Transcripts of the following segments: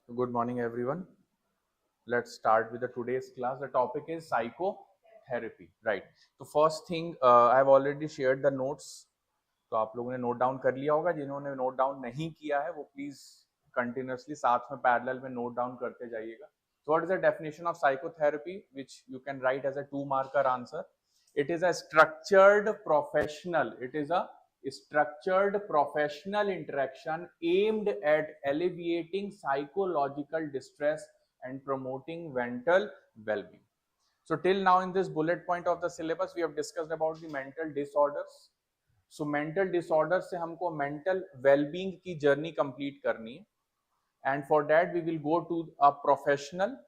Good morning, everyone. Let's start with the today's class. The topic is psychotherapy, right? So first thing, I have already shared the notes. तो आप लोगों ने note down कर लिया होगा. जिन्होंने note down नहीं किया है वो प्लीज कंटिन्यूअसली साथ में पैरेलल में नोट डाउन करते जाइएगा. So what is the definition of psychotherapy, which you can write as a 2-marker answer? It is a structured professional. It is a structured professional interaction aimed at alleviating psychological distress and promoting mental well-being. So till now in this bullet point of the syllabus we have discussed about the mental disorders. So mental disorders से हमको mental well-being की journey complete करनी है, and for that we will go to a professional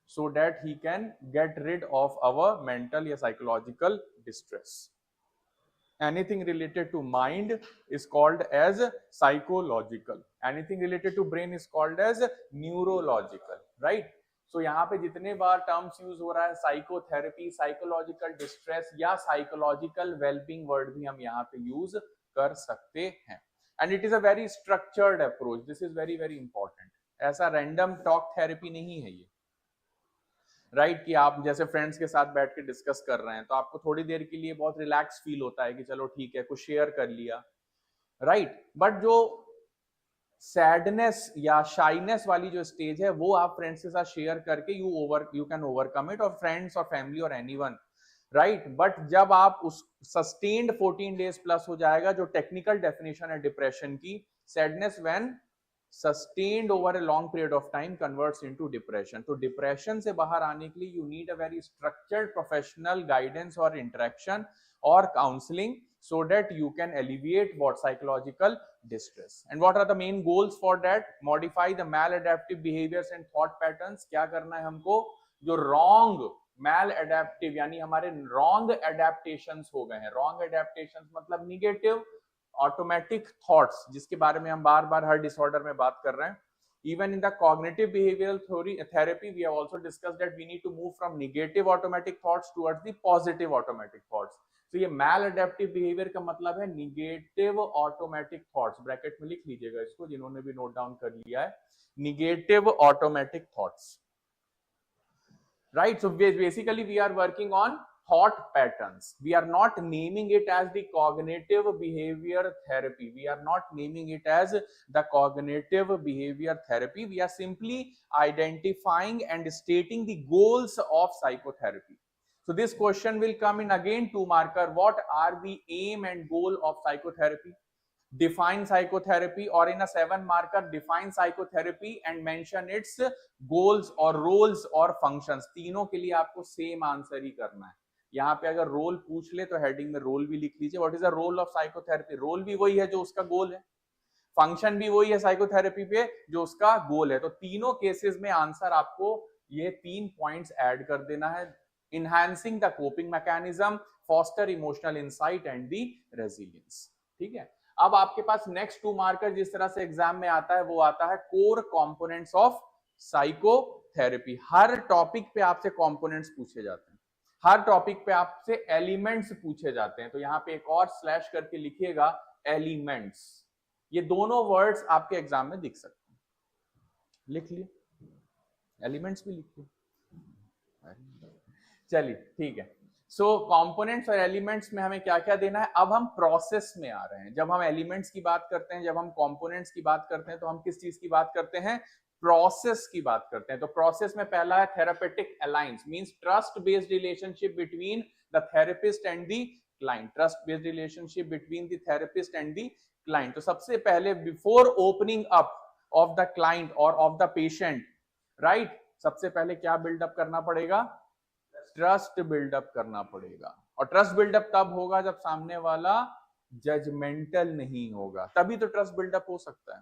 so that he can get rid of our mental या psychological distress. Anything related to mind is called as psychological. Anything related to brain is called as neurological, right? So यहाँ पे जितने बार terms use हो रहा है psychotherapy, psychological distress या psychological wellbeing word भी हम यहाँ पे यूज कर सकते हैं. And it is a very structured approach. This is very very important. ऐसा रैंडम टॉक थेरेपी नहीं है ये, राइट कि आप जैसे फ्रेंड्स के साथ बैठ के डिस्कस कर रहे हैं तो आपको थोड़ी देर के लिए बहुत रिलैक्स फील होता है कि चलो ठीक है कुछ शेयर कर लिया, राइट. बट जो सैडनेस या शाइनेस वाली जो स्टेज है वो आप फ्रेंड्स के साथ शेयर करके यू कैन ओवरकम इट, और फ्रेंड्स और फैमिली और एनीवन, राइट. बट जब आप उस सस्टेन्ड 14 डेज प्लस हो जाएगा, जो टेक्निकल डेफिनेशन है डिप्रेशन की, sadness when sustained over a long period of time converts into depression. तो depression से बाहर आने के लिए you need a very structured professional guidance or interaction or counseling so that you can alleviate what psychological distress. And what are the main goals for that? Modify the maladaptive behaviors and thought patterns. क्या करना है हमको? जो wrong maladaptive यानी हमारे wrong adaptations हो गए हैं. wrong adaptations मतलब negative ऑटोमेटिक थॉट्स, जिसके बारे में हम बार बार हर डिसऑर्डर में बात कर रहे हैं. Even in the cognitive behavioral therapy, we have also discussed that we need to move from negative automatic thoughts towards the positive automatic thoughts. तो ये maladaptive behavior का मतलब है negative automatic thoughts. ब्रैकेट में लिख लीजिएगा इसको जिन्होंने भी नोट डाउन कर लिया है. Negative automatic thoughts, right? So basically we are working on thought patterns. We are not naming it as the cognitive behavior therapy. We are not naming it as the cognitive behavior therapy. We are simply identifying and stating the goals of psychotherapy. So this question will come in again 2-marker. What are the aim and goal of psychotherapy? Define psychotherapy, or in a 7-marker define psychotherapy and mention its goals or roles or functions. तीनों के लिए आपको same answer ही करना है. यहाँ पे अगर role पूछ ले तो हेडिंग में रोल भी लिख लीजिए. What is the role of psychotherapy? Role भी वही है जो उसका गोल है, फंक्शन भी वही है साइकोथेरेपी पे जो उसका गोल है. तो तीनों केसेस में आंसर आपको ये 3 पॉइंट्स ऐड कर देना है. Enhancing the coping mechanism, foster emotional insight and the resilience. ठीक है. अब आपके पास नेक्स्ट 2-मार्कर जिस तरह से एग्जाम में आता है वो आता है core components of psychotherapy. Her topic पे आपसे कंपोनेंट्स पूछे जाते हैं, हर टॉपिक पे आपसे एलिमेंट्स पूछे जाते हैं. तो यहाँ पे एक और स्लैश करके लिखिएगा एलिमेंट्स. ये दोनों वर्ड्स आपके एग्जाम में दिख सकते हैं. लिख लिए, एलिमेंट्स भी लिख लिए. चलिए ठीक है. सो कंपोनेंट्स और एलिमेंट्स में हमें क्या क्या देना है. अब हम प्रोसेस में आ रहे हैं. जब हम एलिमेंट्स की बात करते हैं, जब हम कंपोनेंट्स की बात करते हैं, तो हम किस चीज की बात करते हैं? प्रोसेस की बात करते हैं. तो प्रोसेस में पहला है therapeutic alliance, means trust based relationship between the therapist and the client. Trust based relationship between the therapist and the client. तो सबसे पहले before opening up of the client और ऑफ द पेशेंट, राइट, सबसे पहले क्या buildup करना पड़ेगा? Trust buildup करना पड़ेगा. और ट्रस्ट बिल्डअप तब होगा जब सामने वाला जजमेंटल नहीं होगा, तभी तो ट्रस्ट बिल्डअप हो सकता है.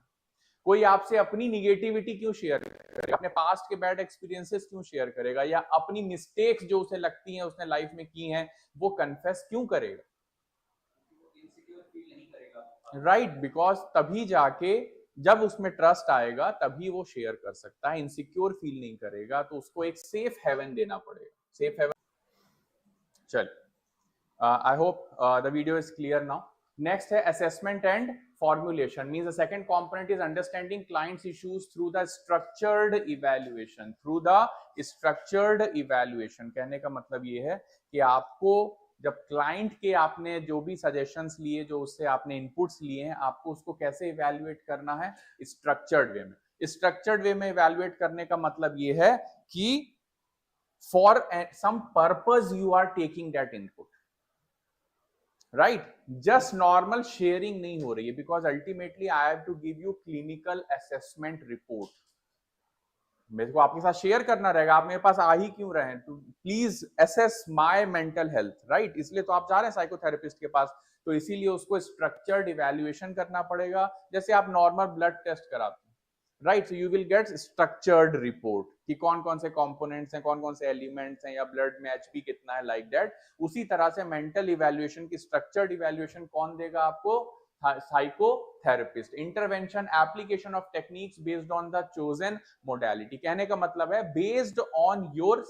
कोई आपसे अपनी निगेटिविटी क्यों शेयर करेगा, अपने पास्ट के बैड एक्सपीरियंसेस क्यों शेयर करेगा, या अपनी मिस्टेक्स जो उसे लगती हैं उसने लाइफ में की हैं वो कन्फेस क्यों करेगा? राइट, बिकॉज तभी जाके जब उसमें ट्रस्ट आएगा तभी वो शेयर कर सकता है. इनसिक्योर फील नहीं करेगा तो उसको एक सेफ हेवन देना पड़ेगा. Safe haven. चल, I hope the video is clear now. Next है assessment and formulation means the second component is understanding clients issues through the structured evaluation कहने का मतलब ये है कि आपको जब क्लाइंट के आपने जो भी सजेशंस लिए, जो उससे आपने इनपुट्स लिए हैं, आपको उसको कैसे इवैल्यूएट करना है, स्ट्रक्चर्ड वे में। स्ट्रक्चर्ड वे में इवैल्यूएट करने का मतलब ये है कि for some purpose you are taking that input, right. Just normal sharing नहीं हो रही है, because ultimately I have to give you clinical assessment report. मेरे को आपके साथ शेयर करना रहेगा, आप मेरे पास आ ही क्यों रहे हैं, तो please assess my mental health, right. इसलिए तो आप जा रहे हैं साइकोथेरेपिस्ट के पास, तो इसीलिए उसको स्ट्रक्चर्ड इवैल्यूएशन करना पड़ेगा, जैसे आप नॉर्मल ब्लड टेस्ट कराते हैं, right. So you will get structured report कि कौन कौन से कंपोनेंट्स हैं, कौन कौन से एलिमेंट्स हैं, या ब्लड में एचपी कितना है, लाइक दैट। उसी तरह से मेंटल इवैल्यूएशन की स्ट्रक्चर्ड इवैल्यूएशन कौन देगा आपको? Psychotherapist. Intervention application of techniques based on the chosen modality, कहने का मतलब है based on your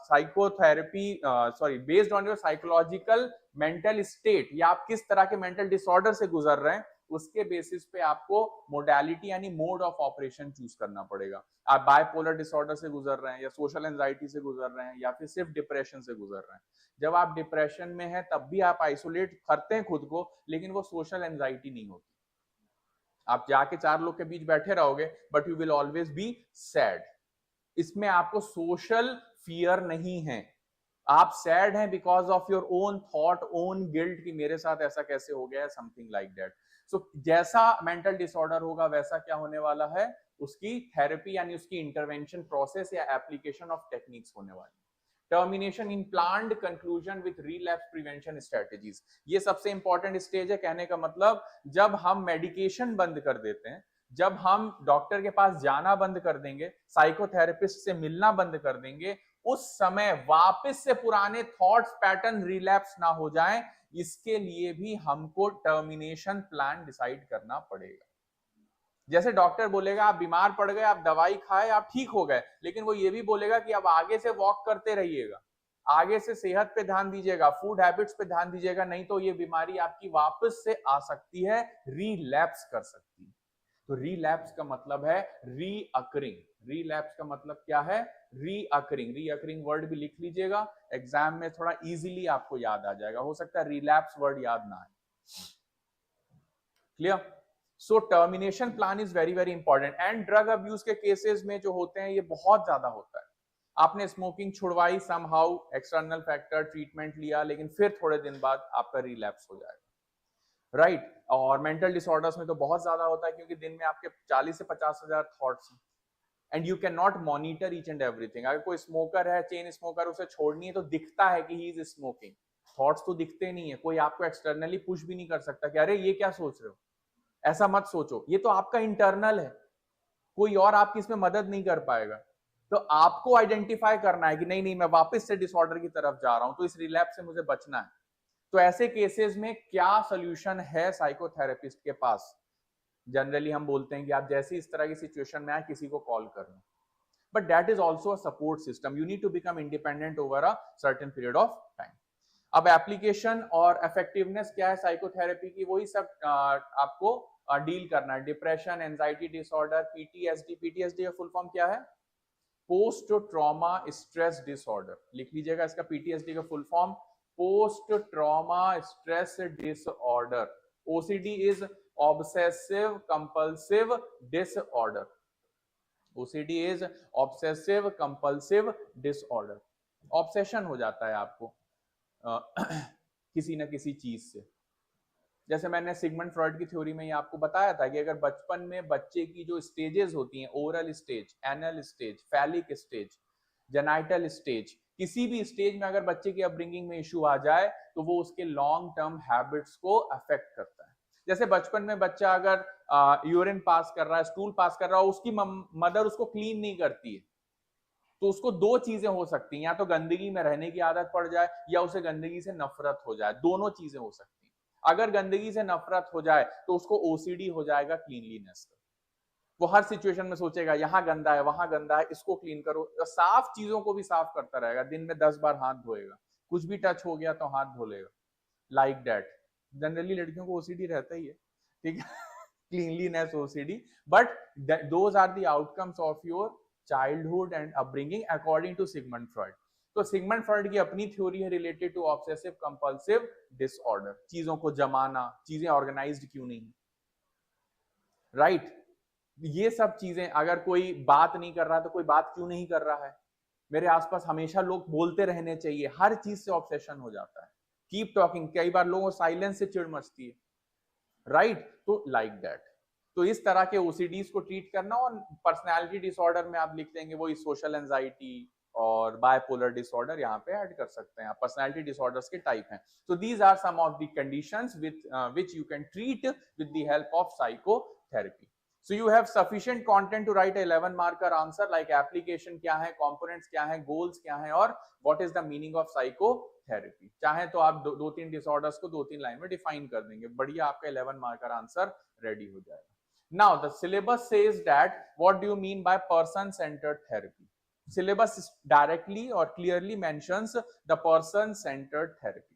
psychotherapy based on your psychological mental state, या आप किस तरह के मेंटल डिसऑर्डर से गुजर रहे हैं, उसके बेसिस पे आपको मोडालिटी यानी मोड ऑफ ऑपरेशन चूज करना पड़ेगा। आप बायपोलर डिसऑर्डर से गुजर रहे हैं, या सोशल एंजाइटी से गुजर रहे हैं, या फिर सिर्फ डिप्रेशन से गुजर रहे हैं। जब आप डिप्रेशन में हैं तब भी आप आइसोलेट करते हैं खुद को, लेकिन वो सोशल एंजाइटी नहीं होती। आप जाके 4 लोग के बीच बैठे रहोगे, but you will always be sad. इसमें आपको सोशल फियर नहीं है, आप सैड हैं because of your own thought, own guilt कि मेरे साथ ऐसा कैसे हो गया, समथिंग लाइक दैट। सो जैसा मेंटल डिसऑर्डर होगा वैसा क्या होने वाला है, उसकी थेरेपी यानी उसकी इंटरवेंशन प्रोसेस या एप्लीकेशन ऑफ टेक्निक्स होने वाली। Termination in planned conclusion with relapse prevention strategies, ये सबसे इंपॉर्टेंट स्टेज है। कहने का मतलब जब हम मेडिकेशन बंद कर देते हैं, जब हम डॉक्टर के पास जाना बंद कर देंगे, साइकोथेरेपिस्ट से मिलना बंद कर देंगे, उस समय वापस से पुराने थॉट्स पैटर्न रिलैप्स ना हो जाएं, इसके लिए भी हमको टर्मिनेशन प्लान डिसाइड करना पड़ेगा। जैसे डॉक्टर बोलेगा आप बीमार पड़ गए, आप दवाई खाए, आप ठीक हो गए, लेकिन वो ये भी बोलेगा कि अब आगे से वॉक करते रहिएगा, आगे से सेहत पे ध्यान दीजिएगा, फूड हैबिट्स पे ध्यान दीजिएगा, नहीं तो ये बीमारी आपकी वापस से आ सकती है, रीलैप्स कर सकती है। तो रीलैप्स का मतलब है रीअकरिंग। रीलैप्स का मतलब क्या है? रीअकरिंग। रीअकरिंग वर्ड भी लिख लीजिएगा, एग्जाम में थोड़ा इजीली आपको याद आ जाएगा। हो सकता है रीलैप्स वर्ड याद ना आए। Clear? So termination plan is very very important. And drug abuse के केसेस में जो होते हैं ये बहुत ज्यादा होता है। आपने स्मोकिंग छुड़वाई, समहाउ एक्सटर्नल फैक्टर, ट्रीटमेंट लिया, लेकिन फिर थोड़े दिन बाद आपका रिलैप्स हो जाएगा, राइट। और मेंटल डिसऑर्डर्स में तो बहुत ज्यादा होता है, क्योंकि दिन में आपके 40 से 50 हजार थॉट्स हैं, and you can not monitor each and everything. अगर कोई स्मोकर है, चेन स्मोकर, उसे छोड़नी है तो दिखता है कि ही इज स्मोकिंग, थॉट्स तो दिखते नहीं है। कोई आपको एक्सटर्नली पुश भी नहीं कर सकता कि अरे ये क्या सोच रहे हो, ऐसा मत सोचो, ये तो आपका इंटरनल है, कोई और आपकी इसमें मदद नहीं कर पाएगा। तो आपको आइडेंटिफाई करना है कि नहीं नहीं मैं वापस से डिसऑर्डर की तरफ जा रहा हूं, तो इस रिलैप्स से मुझे बचना है। तो ऐसे केसेस में क्या सोल्यूशन है साइकोथेरेपिस्ट के पास? जनरली हम बोलते हैं कि आप जैसे इस तरह की सिचुएशन में आए किसी को कॉल करना, but that is also a support system. You need to become independent over a certain period of time. अब एप्लीकेशन और इफेक्टिवनेस क्या है साइकोथेरेपी की, वही सब आपको डील करना है। Depression, anxiety disorder, PTSD. PTSD का फुल फॉर्म क्या है? Post trauma stress disorder. लिख लीजिएगा इसका पीटीएसडी का full form, post trauma stress disorder. OCD is obsessive compulsive disorder. OCD is obsessive compulsive disorder. Obsession हो जाता है आपको किसी ना किसी चीज से। जैसे मैंने सिगमंड फ्रॉइड की थ्योरी में ही आपको बताया था कि अगर बचपन में बच्चे की जो स्टेजेस होती हैं, oral stage, anal stage, phallic stage, genital stage, किसी भी स्टेज में अगर बच्चे की अपब्रिंगिंग में इशू आ जाए तो वो उसके लॉन्ग टर्म हैबिट्स को अफेक्ट करता है। जैसे बचपन में बच्चा अगर यूरिन पास कर रहा है, स्टूल पास कर रहा है, उसकी मदर उसको क्लीन नहीं करती है, तो उसको 2 चीजें हो सकती हैं, या तो गंदगी में रहने की आदत पड़ जाए, या उसे गंदगी से नफरत हो जाए। दोनों चीजें हो सकती हैं। अगर गंदगी से नफरत हो जाए तो उसको ओसीडी हो जाएगा, क्लीनलीनेस का। वो हर सिचुएशन में सोचेगा यहाँ गंदा है, वहां गंदा है, इसको क्लीन करो। साफ चीजों को भी साफ करता रहेगा, दिन में 10 बार हाथ धोएगा, कुछ भी टच हो गया तो हाथ धो लेगा, लाइक दैट। जनरली लड़कियों को ओसीडी रहता ही है, ठीक है, cleanliness OCD, but those are the outcomes of your childhood and upbringing according to Sigmund Freud. तो सिगमंड फ्रॉइड की अपनी थ्योरी है related to obsessive compulsive disorder, चीजों को जमाना, चीजें ऑर्गेनाइज्ड क्यों नहीं, राइट ये सब चीजें, अगर कोई बात नहीं कर रहा तो कोई बात क्यों नहीं कर रहा है, मेरे आसपास हमेशा लोग बोलते रहने चाहिए, हर चीज से ऑब्सेशन हो जाता है, कीप टॉकिंग, कई बार लोगों को साइलेंस से चिढ़ मचती है, राइट तो लाइक दैट। तो इस तरह के ओसीडीज को ट्रीट करना, और पर्सनैलिटी डिसऑर्डर में आप लिख देंगे वही सोशल एंजाइटी और बायपोलर डिसऑर्डर, यहाँ पे ऐड कर सकते हैं, पर्सनैलिटी डिसऑर्डर्स के टाइप हैं। So these are some of the conditions with which you can treat with the help of psychotherapy. So you have sufficient content to write a 11 marker answer like application क्या है, components क्या है, goals क्या है, और what is the meaning of psychotherapy। चाहे तो आप दो तीन disorders को 2-3 लाइन में define कर देंगे, बढ़िया आपका 11 marker answer ready हो जाएगा। Now the syllabus says that what do you mean by person centered therapy? Syllabus directly or clearly mentions the person centered therapy.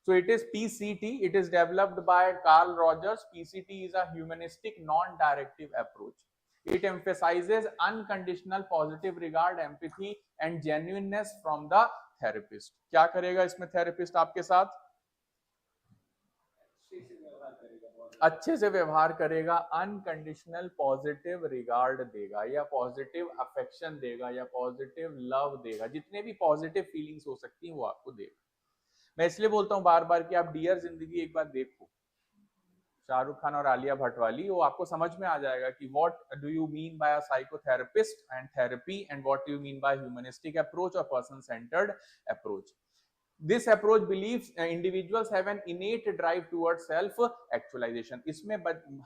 So it is PCT, it is developed by Carl Rogers. PCT is a humanistic non-directive approach. It emphasizes unconditional positive regard, empathy and genuineness from the therapist. क्या करेगा इसमें therapist आपके साथ? अच्छे से व्यवहार करेगा, unconditional positive regard देगा, या पॉजिटिव अफेक्शन देगा, या पॉजिटिव लव देगा, जितने भी पॉजिटिव फीलिंग्स हो सकती हैं वो आपको देगा। मैं इसलिए बोलता हूँ बार बार कि आप डियर जिंदगी एक बार देखो, शाहरुख खान और आलिया भट्ट वाली, वो आपको समझ में आ जाएगा कि what do you mean by a psychotherapist and therapy, and what do you mean by humanistic approach और person centred approach. This approach believes individuals have an innate drive towards self actualization. इसमें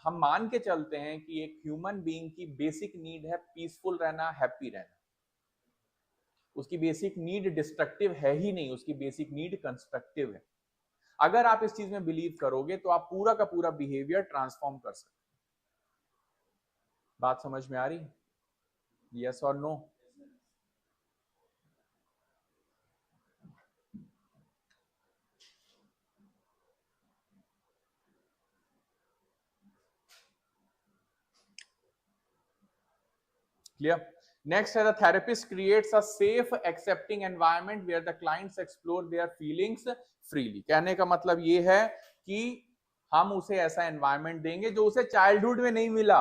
हम मान के चलते हैं कि एक human being की बेसिक नीड है पीसफुल रहना, हैप्पी रहना, उसकी बेसिक नीड डिस्ट्रक्टिव है ही नहीं, उसकी बेसिक नीड कंस्ट्रक्टिव है। अगर आप इस चीज में बिलीव करोगे तो आप पूरा का पूरा बिहेवियर ट्रांसफॉर्म कर सकते हैं। बात समझ में आ रही? यस और no? Clear? Next, the therapist creates a safe, accepting environment where the clients explore their feelings freely. कहने का मतलब ये है कि हम उसे ऐसा एनवायरनमेंट देंगे जो उसे चाइल्डहुड में नहीं मिला,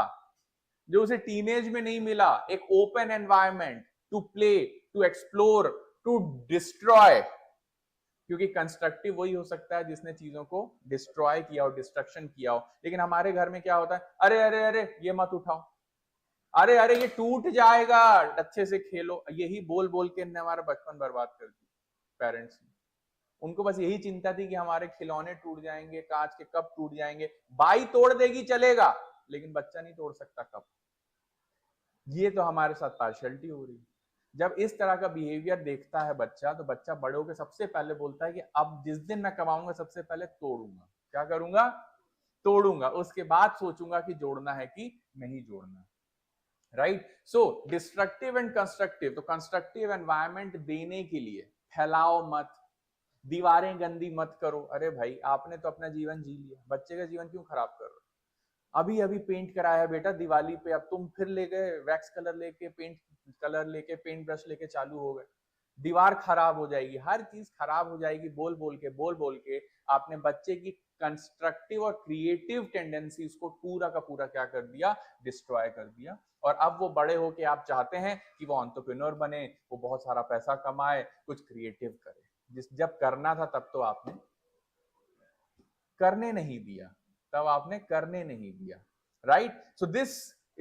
जो उसे टीनेज में नहीं मिला, एक open environment to play, to explore, to destroy, क्योंकि कंस्ट्रक्टिव वही हो सकता है जिसने चीजों को डिस्ट्रॉय किया हो, डिस्ट्रक्शन किया हो। लेकिन हमारे घर में क्या होता है, अरे अरे अरे ये मत उठाओ, अरे अरे ये टूट जाएगा, अच्छे से खेलो, यही बोल बोल के इन्होंने हमारा बचपन बर्बाद कर दिया पेरेंट्स ने। उनको बस यही चिंता थी कि हमारे खिलौने टूट जाएंगे, कांच के कप टूट जाएंगे, बाई तोड़ देगी चलेगा, लेकिन बच्चा नहीं तोड़ सकता कप। ये तो हमारे साथ पार्शियलिटी हो रही है। जब इस तरह का बिहेवियर देखता है बच्चा, तो बच्चा बड़े होकर सबसे पहले बोलता है कि अब जिस दिन मैं कमाऊंगा सबसे पहले तोड़ूंगा। क्या करूंगा? तोड़ूंगा, उसके बाद सोचूंगा कि जोड़ना है कि नहीं जोड़ना। Right? So destructive and constructive, तो कंस्ट्रक्टिव एनवायरनमेंट देने के लिए फैलाओ मत, दीवारें गंदी मत करो। अरे भाई आपने तो अपना जीवन जी लिया, बच्चे का जीवन क्यों खराब कर रहे हो? अभी अभी पेंट कराया बेटा दिवाली पे, अब तुम फिर ले गए वैक्स कलर लेके, पेंट कलर लेके, पेंट ब्रश लेके चालू हो गए, दीवार खराब हो जाएगी, हर चीज खराब हो जाएगी। बोल बोल के आपने बच्चे की कंस्ट्रक्टिव और क्रिएटिव टेंडेंसीज को पूरा का पूरा क्या कर दिया? डिस्ट्रॉय कर दिया। और अब वो बड़े होके आप चाहते हैं कि वो एंटरप्रेन्योर बने, वो बहुत सारा पैसा कमाए, कुछ क्रिएटिव करे। जब करना था तब तो आपने करने नहीं दिया, तब आपने करने नहीं दिया। Right? So this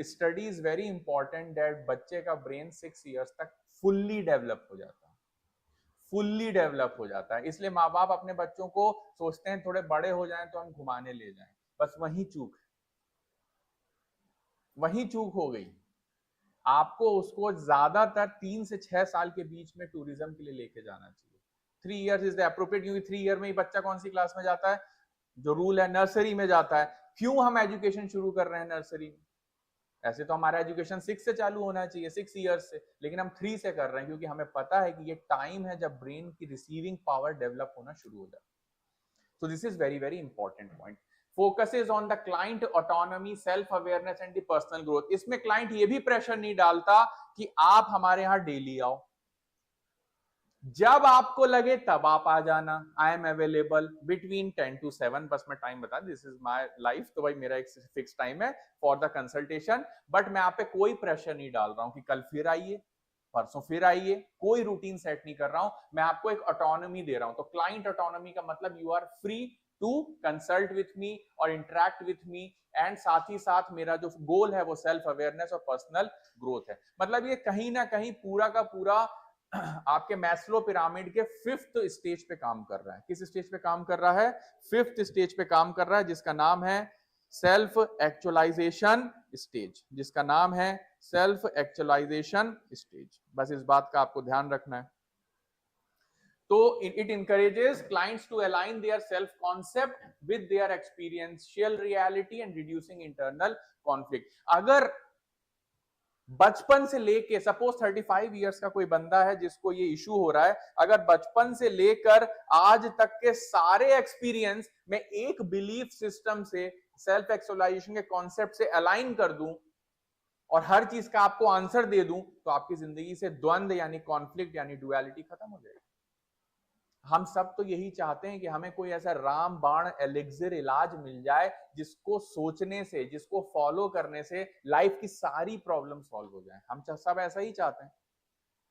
study is very important that बच्चे का ब्रेन 6 इयर्स तक फुल्ली डेवलप हो जाता है, फुल्ली डेवलप हो जाता है। इसलिए माँ बाप अपने बच्चों को सोचते हैं थोड़े बड़े हो जाएं तो हम घुमाने ले जाएं, बस वही चूक हो गई। आपको उसको ज्यादातर 3 से 6 साल के बीच में टूरिज्म के लिए लेके जाना चाहिए। 3 इयर्स इज द एप्रोप्रिएट, क्योंकि 3 ईयर में ही बच्चा कौन सी क्लास में जाता है? जो रूल है नर्सरी में जाता है। क्यों हम एजुकेशन शुरू कर रहे हैं नर्सरी में? ऐसे तो हमारा एजुकेशन 6 से चालू होना चाहिए, 6 इयर्स से, लेकिन हम 3 से कर रहे हैं क्योंकि हमें पता है कि ये टाइम है जब ब्रेन की रिसीविंग पावर डेवलप होना शुरू हो जाए। So this is very very important point. Focuses on the client autonomy, self awareness and the personal growth. इसमें client ये भी pressure नहीं डालता कि आप हमारे यहाँ daily आओ, जब आपको लगे तब आप आ जाना. I am available between 10 to 7, बस मैं टाइम बता, दिस इज माय लाइफ, तो भाई मेरा एक फिक्स टाइम है फॉर द कंसल्टेशन. बट मैं आप पे कोई प्रेशर नहीं डाल रहा हूं कि कल फिर आइए, परसों फिर आइए, कोई रूटीन सेट नहीं कर रहा हूं. मैं आपको एक ऑटोनॉमी दे रहा हूं. तो क्लाइंट ऑटोनॉमी का मतलब you are free to consult with me और इंटरेक्ट विथ मी, एंड साथ ही साथ मेरा जो गोल है वो सेल्फ अवेयरनेस और पर्सनल ग्रोथ है. मतलब ये कहीं ना कहीं पूरा का पूरा आपके मैस्लो पिरामिड के 5th स्टेज पे काम कर रहा है. किस स्टेज पे काम कर रहा है? 5th स्टेज पे काम कर रहा है, जिसका नाम है सेल्फ एक्चुअलाइजेशन स्टेज, जिसका नाम है सेल्फ एक्चुअलाइजेशन स्टेज. बस इस बात का आपको ध्यान रखना है. तो it encourages clients to align their self concept with their experiential reality and reducing internal conflict. अगर बचपन से लेके, सपोज 35 इयर्स का कोई बंदा है जिसको ये इशू हो रहा है, अगर बचपन से लेकर आज तक के सारे एक्सपीरियंस में एक बिलीफ सिस्टम से, सेल्फ एक्चुअलाइजेशन के कॉन्सेप्ट से अलाइन कर दूं और हर चीज का आपको आंसर दे दूं, तो आपकी जिंदगी से द्वंद यानी कॉन्फ्लिक्ट यानी डुअलिटी खत्म हो जाएगी. हम सब तो यही चाहते हैं कि हमें कोई ऐसा राम बाण एलिक्सिर इलाज मिल जाए जिसको सोचने से, जिसको फॉलो करने से लाइफ की सारी प्रॉब्लम सॉल्व हो जाए. हम सब ऐसा ही चाहते हैं.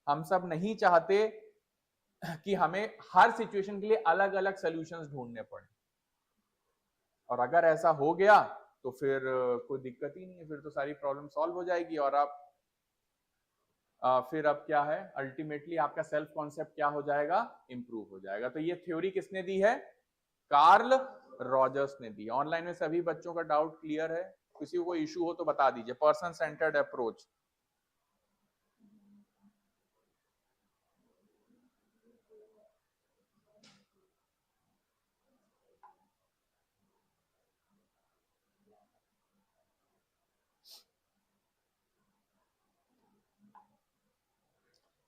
हम सब नहीं चाहते कि हमें हर सिचुएशन के लिए अलग अलग सॉल्यूशंस ढूंढने पड़े. और अगर ऐसा हो गया तो फिर कोई दिक्कत ही नहीं है, फिर तो सारी प्रॉब्लम सॉल्व हो जाएगी. और आप फिर अब क्या है, अल्टीमेटली आपका सेल्फ कॉन्सेप्ट क्या हो जाएगा? इंप्रूव हो जाएगा. तो ये थ्योरी किसने दी है? कार्ल रॉजर्स ने दी. ऑनलाइन में सभी बच्चों का डाउट क्लियर है? किसी को कोई इशू हो तो बता दीजिए. Person centred approach.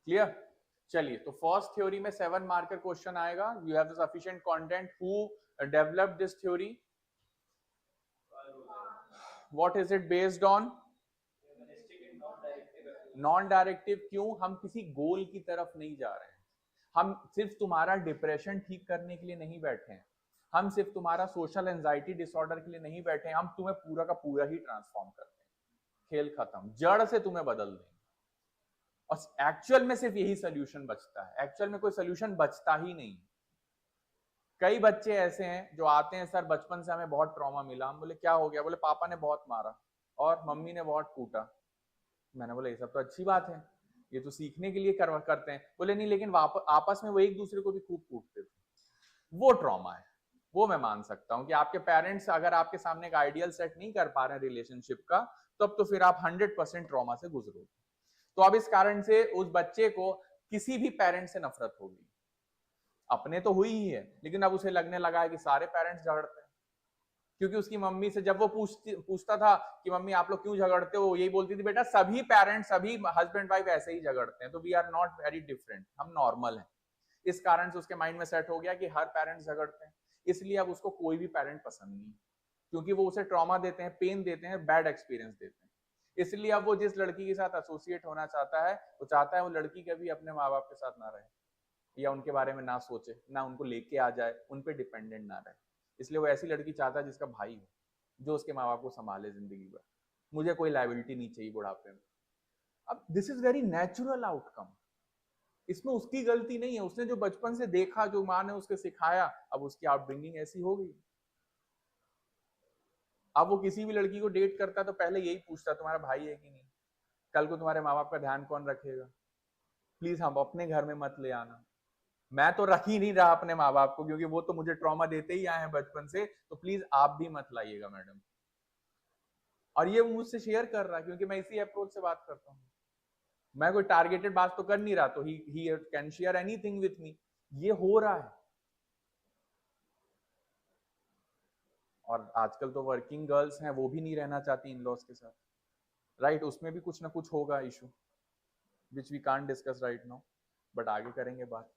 क्लियर? चलिए, तो फर्स्ट थ्योरी में 7 मार्कर क्वेश्चन आएगा. You have the sufficient content. Who developed this theory? What is it based on? Non directive. क्यों? हम किसी गोल की तरफ नहीं जा रहे हैं. हम सिर्फ तुम्हारा डिप्रेशन ठीक करने के लिए नहीं बैठे हैं. हम सिर्फ तुम्हारा सोशल एंजाइटी डिसऑर्डर के लिए नहीं बैठे हैं. हम तुम्हें पूरा का पूरा ही ट्रांसफॉर्म करते हैं. खेल खत्म, जड़ से तुम्हें बदल देंगे. और एक्चुअल में सिर्फ यही सोल्यूशन बचता है. एक्चुअल में कोई सोल्यूशन बचता ही नहीं. कई बच्चे ऐसे हैं जो आते हैं, सर बचपन से हमें बहुत ट्रॉमा मिला. हम बोले क्या हो गया? बोले पापा ने बहुत मारा और मम्मी ने बहुत कूटा. मैंने बोला ये सब तो अच्छी बात है, ये तो सीखने के लिए करते हैं. बोले नहीं, लेकिन आपस में वो एक दूसरे को भी खूब कूटते थे. वो ट्रॉमा है. वो मैं मान सकता हूं कि आपके पेरेंट्स अगर आपके सामने एक आइडियल सेट नहीं कर पा रहे हैं रिलेशनशिप का, तब तो फिर आप 100% ट्रॉमा से गुजरोगे. तो अब इस कारण से उस बच्चे को किसी भी पेरेंट से नफरत होगी. अपने तो हुई ही है, लेकिन अब उसे लगने लगा है कि सारे पेरेंट्स झगड़ते हैं. क्योंकि उसकी मम्मी से जब वो पूछता था कि मम्मी आप लोग क्यों झगड़ते हो, यही बोलती थी बेटा सभी पेरेंट्स, सभी हस्बैंड वाइफ ऐसे ही झगड़ते हैं, तो we are not very different, हम नॉर्मल हैं. इस कारण से उसके माइंड में सेट हो गया कि हर पेरेंट्स झगड़ते हैं. इसलिए अब उसको कोई भी पेरेंट पसंद नहीं, क्योंकि वो उसे ट्रॉमा देते हैं, पेन देते हैं, बैड एक्सपीरियंस देते हैं. इसलिए अब वो जिस लड़की के साथ एसोसिएट होना चाहता है, वो चाहता है वो लड़की कभी अपने माँ बाप के साथ ना रहे या उनके बारे में ना सोचे, ना उनको लेके आ जाए, उन पे डिपेंडेंट ना रहे. इसलिए वो ऐसी लड़की चाहता है जिसका भाई हो, जो उसके माँ बाप को संभाले जिंदगी भर. मुझे कोई लायबिलिटी नहीं चाहिए बुढ़ापे में. अब this is very natural outcome. इसमें उसकी गलती नहीं है. उसने जो बचपन से देखा, जो माँ ने उसके सिखाया, अब उसकी आउटब्रिंगिंग ऐसी हो गई. अब वो किसी भी लड़की को डेट करता तो पहले यही पूछता तुम्हारा भाई है कि नहीं, कल को तुम्हारे माँ बाप का ध्यान कौन रखेगा, प्लीज हम अपने घर में मत ले आना. मैं तो रख ही नहीं रहा अपने माँ बाप को, क्योंकि वो तो मुझे ट्रॉमा देते ही आए हैं बचपन से, तो प्लीज आप भी मत लाइएगा मैडम. और ये मुझसे शेयर कर रहा है क्योंकि मैं इसी अप्रोच से बात करता हूँ. मैं कोई टारगेटेड बात तो कर नहीं रहा, तो he can share anything with me. ये हो रहा है. और आजकल तो वर्किंग गर्ल्स हैं, वो भी नहीं रहना चाहती इन लॉज के साथ. राइट, उसमें भी कुछ ना कुछ होगा issue, which we can't discuss right now, but आगे करेंगे बात.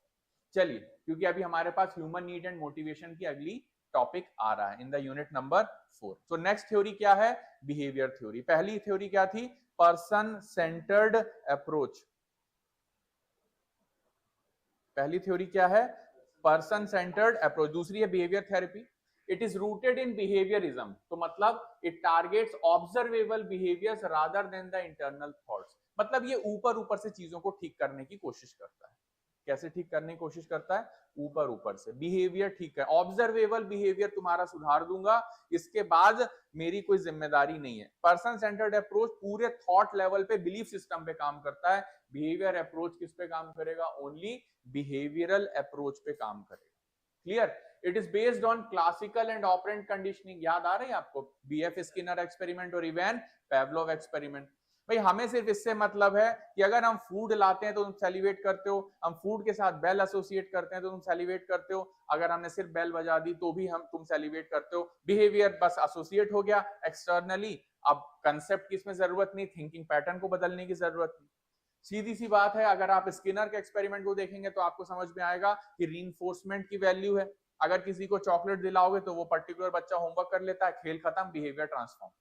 चलिए, क्योंकि अभी हमारे पास ह्यूमन नीड एंड मोटिवेशन की अगली टॉपिक आ रहा है इन द यूनिट नंबर 4। तो नेक्स्ट थ्योरी क्या है? Behaviour theory. पहली थ्योरी क्या थी? Person centred approach. पहली थ्योरी क्या है? Person centred approach. दूसरी है behaviour therapy. It is rooted in behaviourism, तो मतलब it targets observable behaviours rather than the internal thoughts. मतलब ये ऊपर ऊपर से चीजों को ठीक करने की कोशिश करता है। कैसे ठीक करने की कोशिश करता है? ऊपर ऊपर से बिहेवियर ठीक है, ऑब्जर्वेबल बिहेवियर तुम्हारा सुधार दूंगा, इसके बाद मेरी कोई जिम्मेदारी नहीं है। पर्सन सेंटर्ड अप्रोच पूरे थॉट लेवल पे, बिलीफ सिस्टम पे काम करता है। बिहेवियर अप्रोच किस पे काम करेगा? ओनली बिहेवियरल अप्रोच पे काम करेगा। Clear? It is based on classical and operant conditioning. याद आ रही है आपको? बीएफ स्किनर एक्सपेरिमेंट और इवन पेवलोव एक्सपेरिमेंट। भाई हमें सिर्फ इससे मतलब है कि अगर हम फूड लाते हैं तो तुम सेलिब्रेट करते हो, हम फूड के साथ बेल एसोसिएट करते हैं तो तुम सेलिब्रेट करते हो, अगर हमने सिर्फ बेल बजा दी तो भी तुम सेलिब्रेट करते हो। बिहेवियर बस एसोसिएट हो गया एक्सटर्नली। अब कंसेप्ट की इसमें जरूरत नहीं, थिंकिंग पैटर्न को बदलने की जरूरत नहीं। सीधी सी बात है, अगर आप स्किनर के एक्सपेरिमेंट को देखेंगे तो आपको समझ में आएगा कि रीइंफोर्समेंट की वैल्यू है। अगर किसी को चॉकलेट दिलाओगे तो वो पर्टिकुलर बच्चा होमवर्क कर लेता है, खेल खत्म, बिहेवियर ट्रांसफॉर्म।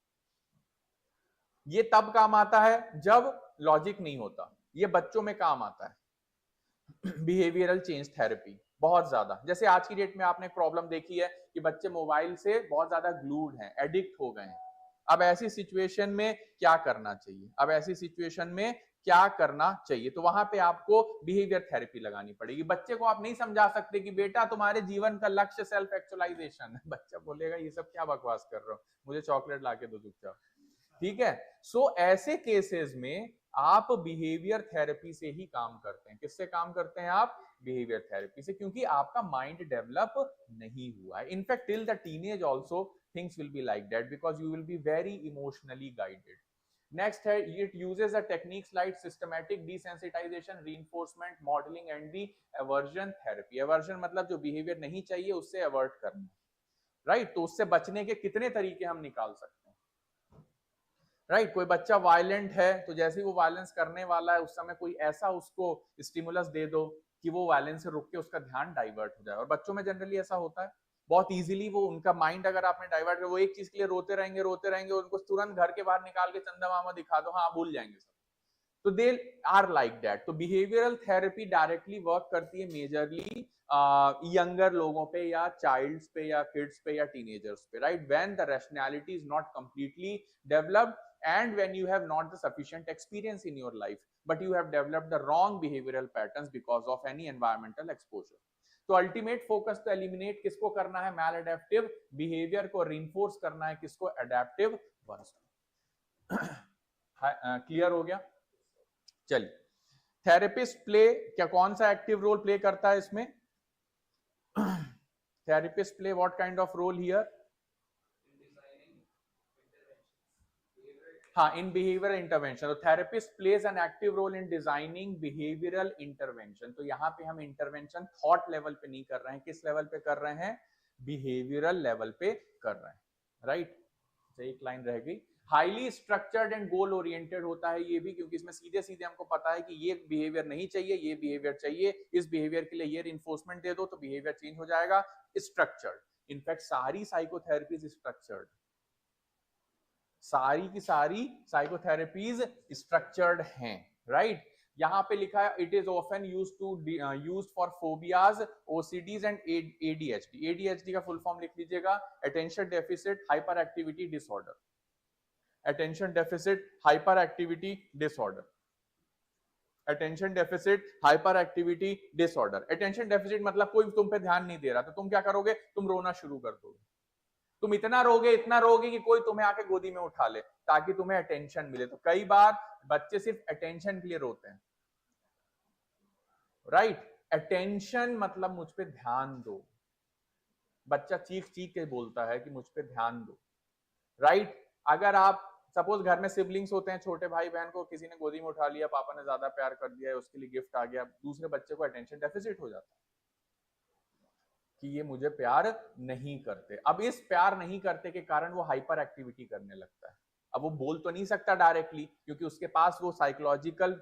ये तब काम आता है जब लॉजिक नहीं होता, ये बच्चों में काम आता है। बिहेवियरल चेंज थेरेपी बहुत ज्यादा, जैसे आज की डेट में आपने प्रॉब्लम देखी है कि बच्चे मोबाइल से बहुत ज्यादा ग्लूड हैं, एडिक्ट हो गए हैं। अब ऐसी सिचुएशन में क्या करना चाहिए? अब ऐसी सिचुएशन में क्या करना चाहिए? तो वहां पे आपको बिहेवियर थेरेपी लगानी पड़ेगी। बच्चे को आप नहीं समझा सकते कि बेटा तुम्हारे जीवन का लक्ष्य सेल्फ एक्चुअलाइजेशन है। बच्चा बोलेगा ये सब क्या बकवास कर रहे हो, मुझे चॉकलेट लाके दो चुपचाप। ठीक है? सो ऐसे केसेस में आप बिहेवियर थेरेपी से ही काम करते हैं। किससे काम करते हैं आप? बिहेवियर थेरेपी से, क्योंकि आपका माइंड डेवलप नहीं हुआ है। In fact till the teenage also things will be like that because you will be very emotionally guided. Next है, it uses a techniques like systematic desensitization, reinforcement, modeling and the aversion therapy. Aversion मतलब जो behavior नहीं चाहिए उससे avert करना, right? तो उससे बचने के कितने तरीके हम निकाल सकते हैं, right? कोई बच्चा वायलेंट है तो जैसे ही वो वायलेंस करने वाला है उस समय कोई ऐसा उसको स्टिमुलस दे दो कि वो वायलेंस से रुक के उसका ध्यान डाइवर्ट हो जाए। और बच्चों में जनरली ऐसा होता है, बहुत इजीली वो उनका माइंड अगर आपने डाइवर्ट किया, वो एक चीज के लिए रोते रहेंगे, उनको तुरंत घर के बाहर निकाल के चंदा मामा दिखा दो, हाँ भूल जाएंगे सब। तो दे आर लाइक दैट। तो बिहेवियरल थेरेपी डायरेक्टली वर्क करती है मेजरली यंगर लोगों पे या चाइल्ड्स पे या किड्स पे या टीनेजर्स पे, right? When the rationality is not completely developed and when you have not the sufficient experience in your life but you have developed the wrong behavioral patterns because of any environmental exposure. तो ultimate focus तो eliminate किसको करना है? मैल adaptive behaviour को reinforce करना है किसको? Adaptive once. Clear हो गया? चलिए, थेरेपिस्ट प्ले क्या कौन सा एक्टिव रोल प्ले करता है इसमें? Therapist play what kind of role here? हाँ, इन बिहेवियरल इंटरवेंशन। तो therapist plays an active role in designing behavioural intervention. तो यहाँ पे हम इंटरवेंशन थॉट लेवल पे नहीं कर रहे हैं, किस लेवल पे कर रहे हैं? बिहेवियरल लेवल पे कर रहे हैं, राइट? एक लाइन रह गई। Highly structured and goal oriented होता है ये भी, क्योंकि इसमें सीधे सीधे हमको पता है कि ये बिहेवियर नहीं चाहिए, ये बिहेवियर चाहिए, इस बिहेवियर के लिए ये रिइंफोर्समेंट दे दो तो बिहेवियर चेंज हो जाएगा। स्ट्रक्चर्ड, इनफैक्ट सारी साइकोथेरेपीज स्ट्रक्चर्ड, सारी की सारी साइकोथेरेपीज स्ट्रक्चर्ड हैं, राइट? यहां पे लिखा है it is often used for phobias, OCDs and ADHD. ADHD का फुल फॉर्म लिख लीजिएगा, attention deficit hyper activity disorder. Attention deficit hyper activity disorder, attention deficit hyper activity disorder. Attention deficit मतलब कोई तुम पे ध्यान नहीं दे रहा तो तुम क्या करोगे? तुम रोना शुरू कर दोगे। तुम इतना रोगे कि कोई तुम्हें आके गोदी में उठा ले ताकि तुम्हें अटेंशन मिले। तो कई बार बच्चे सिर्फ अटेंशन के लिए रोते हैं, राइट? अटेंशन मतलब मुझ पे ध्यान दो। बच्चा चीख चीख के बोलता है कि मुझ पे ध्यान दो, राइट? अगर आप सपोज घर में सिबलिंग्स होते हैं, छोटे भाई बहन को किसी ने गोदी में उठा लिया, पापा ने ज्यादा प्यार कर दिया है, उसके लिए गिफ्ट आ गया, दूसरे बच्चे को अटेंशन डेफिसिट हो जाता है कि ये मुझे प्यार नहीं करते। अब इस प्यार नहीं करते के कारण वो हाइपर एक्टिविटी करने लगता है। अब वो बोल तो नहीं सकता डायरेक्टली, क्योंकि उसके पास वो साइकोलॉजिकल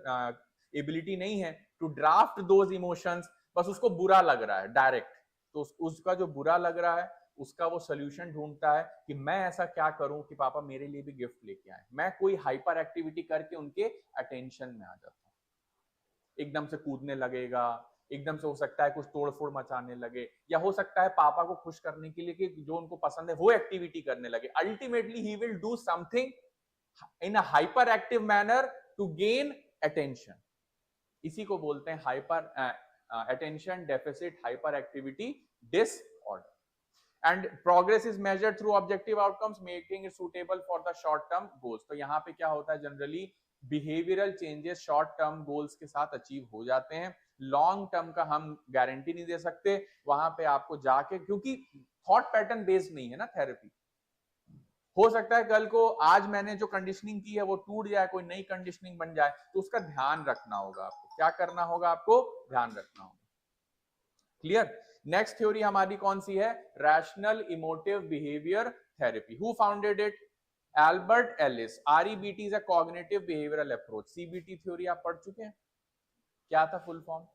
एबिलिटी नहीं है टू ड्राफ्ट दोज इमोशंस, बस उसको बुरा लग रहा है डायरेक्ट। तो उसका जो बुरा लग रहा है उसका वो सोल्यूशन ढूंढता है कि मैं ऐसा क्या करूं कि पापा मेरे लिए भी गिफ्ट लेके आए। मैं कोई हाइपर एक्टिविटी करके उनके अटेंशन में आ जाता हूँ। एकदम से कूदने लगेगा, एकदम से हो सकता है कुछ तोड़फोड़ मचाने लगे, या हो सकता है पापा को खुश करने के लिए कि जो उनको पसंद है वो एक्टिविटी करने लगे। Ultimately he will do something in a hyper active manner to gain attention. इसी को बोलते हैं hyper attention deficit hyper activity disorder. And progress is measured through objective outcomes making it suitable for the short term goals. तो यहाँ पे क्या होता है, generally behavioural changes short term goals के साथ अचीव हो जाते हैं, लॉन्ग टर्म का हम गारंटी नहीं दे सकते। वहां पे आपको जाके, क्योंकि थॉट पैटर्न बेस्ड नहीं है ना थेरेपी, हो सकता है कल को आज मैंने जो कंडीशनिंग की है वो टूट जाए, कोई नई कंडीशनिंग बन जाए, तो उसका ध्यान रखना होगा आपको। क्या करना होगा आपको? ध्यान रखना होगा। क्लियर? नेक्स्ट थ्योरी हमारी कौन सी है? Rational emotive behaviour therapy. Who founded it? Albert Ellis. REBT is a cognitive behavioural approach. CBT theory आप पढ़ चुके हैं? क्या था फुल फॉर्म?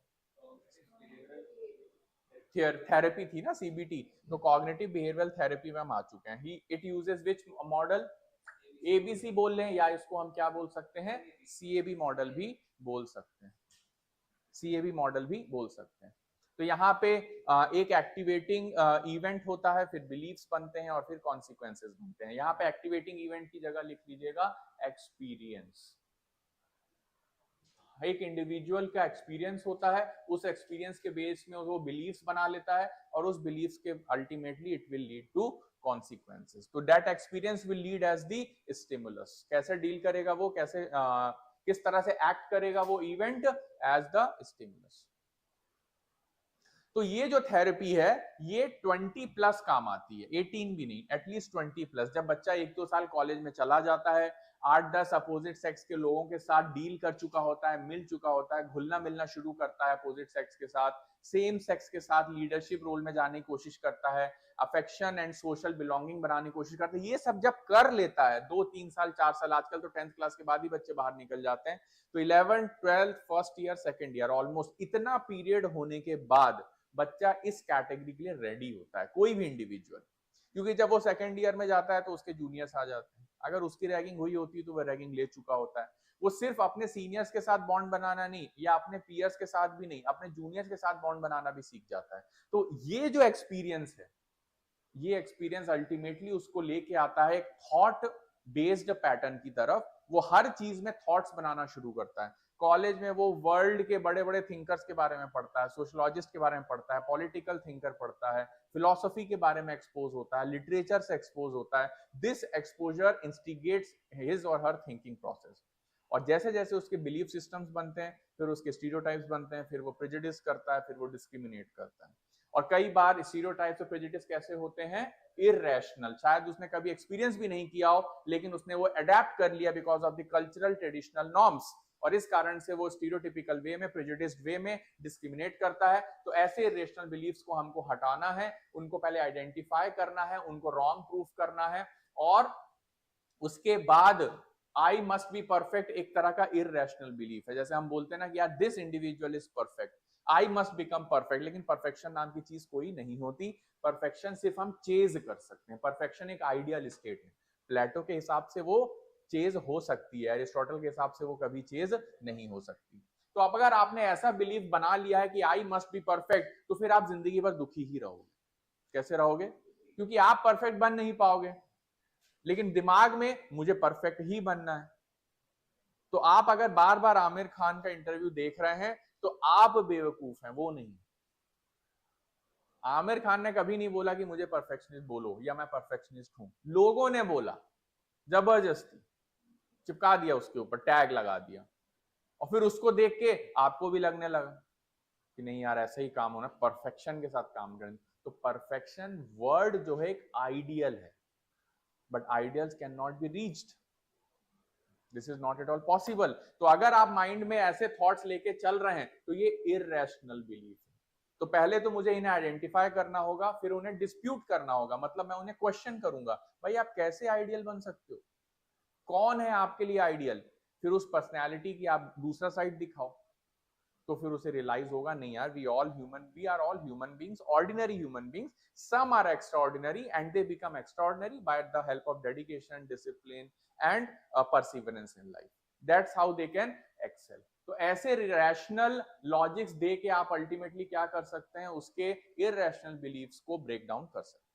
थेरेपी थी ना CBT, तो कॉग्निटिव बिहेवियरल थेरेपी में हम आ चुके हैं। It uses which model? ABC बोल रहे हैं, या इसको हम क्या बोल सकते हैं? CAB मॉडल भी बोल सकते हैं। CAB मॉडल भी बोल सकते हैं। तो यहाँ पे एक एक्टिवेटिंग इवेंट होता है, फिर बिलीफ्स बनते हैं और फिर कॉन्सिक्वेंसेस बनते हैं। यहाँ पे एक्टिवेटिंग इवेंट की जगह लिख लीजिएगा एक्सपीरियंस। एक इंडिविजुअल का एक्सपीरियंस होता है, उस एक्सपीरियंस के बेस में वो बिलीव्स बना लेता है, और उस बिलीव्स के ultimately it will lead to consequences. तो that experience will lead as the stimulus. कैसे डील करेगा वो, कैसे किस तरह से एक्ट करेगा वो इवेंट? As the stimulus. तो ये जो थेरेपी है ये 20 प्लस काम आती है, 18 भी नहीं, एटलीस्ट 20 प्लस। जब बच्चा 1-2 साल कॉलेज में चला जाता है, 8-10 अपोजिट सेक्स के लोगों के साथ डील कर चुका होता है, मिल चुका होता है, घुलना मिलना शुरू करता है अपोजिट सेक्स के साथ, सेम सेक्स के साथ लीडरशिप रोल में जाने की कोशिश करता है, अफेक्शन एंड सोशल बिलोंगिंग बनाने की कोशिश करता है। ये सब जब कर लेता है 2-3 साल 4 साल, आजकल तो 10th क्लास के बाद ही बच्चे बाहर निकल जाते हैं, तो 11th 12th first year second year almost इतना पीरियड होने के बाद बच्चा इस कैटेगरी के लिए रेडी होता है, कोई भी इंडिविजुअल। क्योंकि जब वो सेकेंड ईयर में जाता है तो उसके जूनियर्स आ जाते हैं, अगर उसकी रैगिंग हुई होती है तो वह रैगिंग ले चुका होता है। वो सिर्फ अपने सीनियर्स के साथ बॉन्ड बनाना नहीं, या अपने पीयर्स के साथ भी नहीं, अपने जूनियर्स के साथ बॉन्ड बनाना भी सीख जाता है। तो ये जो एक्सपीरियंस है, ये एक्सपीरियंस अल्टीमेटली उसको लेके आता है एक थॉट बेस्ड पैटर्न की तरफ। वो हर चीज में थॉट्स बनाना शुरू करता है। कॉलेज में वो वर्ल्ड के बड़े बड़े थिंकर्स के बारे में पढ़ता है, सोशलॉजिस्ट के बारे में पढ़ता है, पॉलिटिकल थिंकर पढ़ता है, फिलोसफी के बारे में एक्सपोज होता है, लिटरेचर से एक्सपोज होता है। दिस एक्सपोजर इंस्टिगेट्स हिज और हर थिंकिंग प्रोसेस। और जैसे जैसे उसके बिलीफ सिस्टम्स बनते हैं, फिर उसके स्टीरियोटाइप्स बनते हैं, फिर वो प्रेजुडिस करता है, फिर वो डिस्क्रिमिनेट करता है। और कई बार स्टीरियोटाइप्स और प्रेजुडिस कैसे होते हैं? इररेशनल। शायद उसने कभी एक्सपीरियंस भी नहीं किया हो, लेकिन उसने वो अडेप्ट कर लिया because of the cultural traditional norms, और इस कारण से वो स्टीरियोटिपिकल वे में, प्रेजुडिस्ड वे में डिस्क्रिमिनेट करता है। तो ऐसे इरेशनल बिलीफ्स को हमको हटाना है, उनको पहले आइडेंटिफाई करना है, उनको रॉन्ग प्रूफ करना है, और उसके बाद आई मस्ट बी परफेक्ट एक तरह का इररेशनल बिलीफ है। जैसे हम बोलते हैं ना कि यार this individual is perfect, I must become perfect. लेकिन परफेक्शन नाम की चीज कोई नहीं होती। परफेक्शन सिर्फ हम चेज कर सकते हैं। परफेक्शन एक आइडियल स्टेट है। प्लेटो के हिसाब से वो चेज हो सकती है, एरिस्टोटल के हिसाब से वो कभी चेज नहीं हो सकती। तो अब अगर आपने ऐसा बिलीफ बना लिया है कि आई मस्ट बी परफेक्ट, तो फिर आप जिंदगी भर दुखी ही रहोगे। कैसे रहोगे? क्योंकि आप परफेक्ट बन नहीं पाओगे, लेकिन दिमाग में मुझे परफेक्ट ही बनना है। तो आप अगर बार बार आमिर खान का इंटरव्यू देख रहे हैं तो आप बेवकूफ हैं, वो नहीं। आमिर खान ने कभी नहीं बोला कि मुझे परफेक्शनिस्ट बोलो या मैं परफेक्शनिस्ट हूं। लोगों ने बोला, जबरदस्ती चिपका दिया, उसके ऊपर टैग लगा दिया, और फिर उसको देख के आपको भी लगने लगा कि नहीं यार ऐसा ही काम होना, परफेक्शन के साथ काम करें। तो परफेक्शन वर्ड जो है एक आइडियल है, but ideals can not be reached. This is not at all possible. तो अगर आप माइंड में ऐसे थॉट्स लेके चल रहे हैं तो ये इररेशनल बिलीफ है। तो पहले तो मुझे इन्हें आइडेंटिफाई करना होगा, फिर उन्हें डिस्प्यूट करना होगा, मतलब मैं उन्हें क्वेश्चन करूंगा, भाई आप कैसे आइडियल बन सकते हो, कौन है आपके लिए आइडियल। फिर उस पर्सनैलिटी की आप दूसरा साइड दिखाओ। तो फिर उसे रियलाइज होगा नहीं यार, we are all human beings, ordinary human beings, some are extraordinary and they become extraordinary by the help of dedication, discipline and perseverance in life. That's how they can excel. तो ऐसे rational logics दे के आप ultimately क्या कर सकते हैं, उसके irrational beliefs को ब्रेक डाउन कर सकते हैं।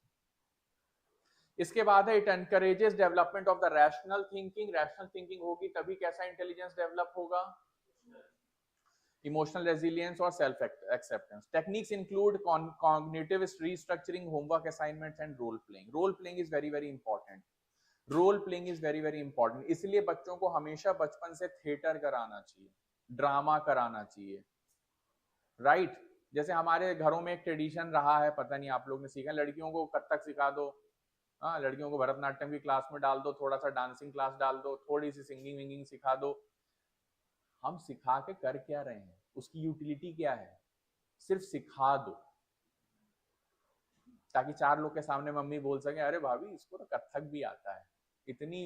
इसके बाद है it encourages development of the rational thinking. Rational thinking होगी तभी कैसा इंटेलिजेंस डेवलप होगा, इमोशनल रेजिलियंस और self acceptance. Techniques include cognitive restructuring, homework assignments and role playing. Role playing is very very important. Role playing is very very important. इसलिए बच्चों को हमेशा बचपन से थिएटर कराना चाहिए, ड्रामा कराना चाहिए, राइट। जैसे हमारे घरों में एक ट्रेडिशन रहा है, पता नहीं आप लोग ने सीखा, लड़कियों को कथक सिखा दो, हाँ, लड़कियों को भरतनाट्यम की क्लास में डाल दो, थोड़ा सा डांसिंग क्लास डाल दो, थोड़ी सी सिंगिंग विंगिंग सिखा दो। हम सिखा के कर क्या रहे हैं, उसकी यूटिलिटी क्या है? सिर्फ सिखा दो ताकि चार लोग के सामने मम्मी बोल सके अरे भाभी इसको तो कथक भी आता है। इतनी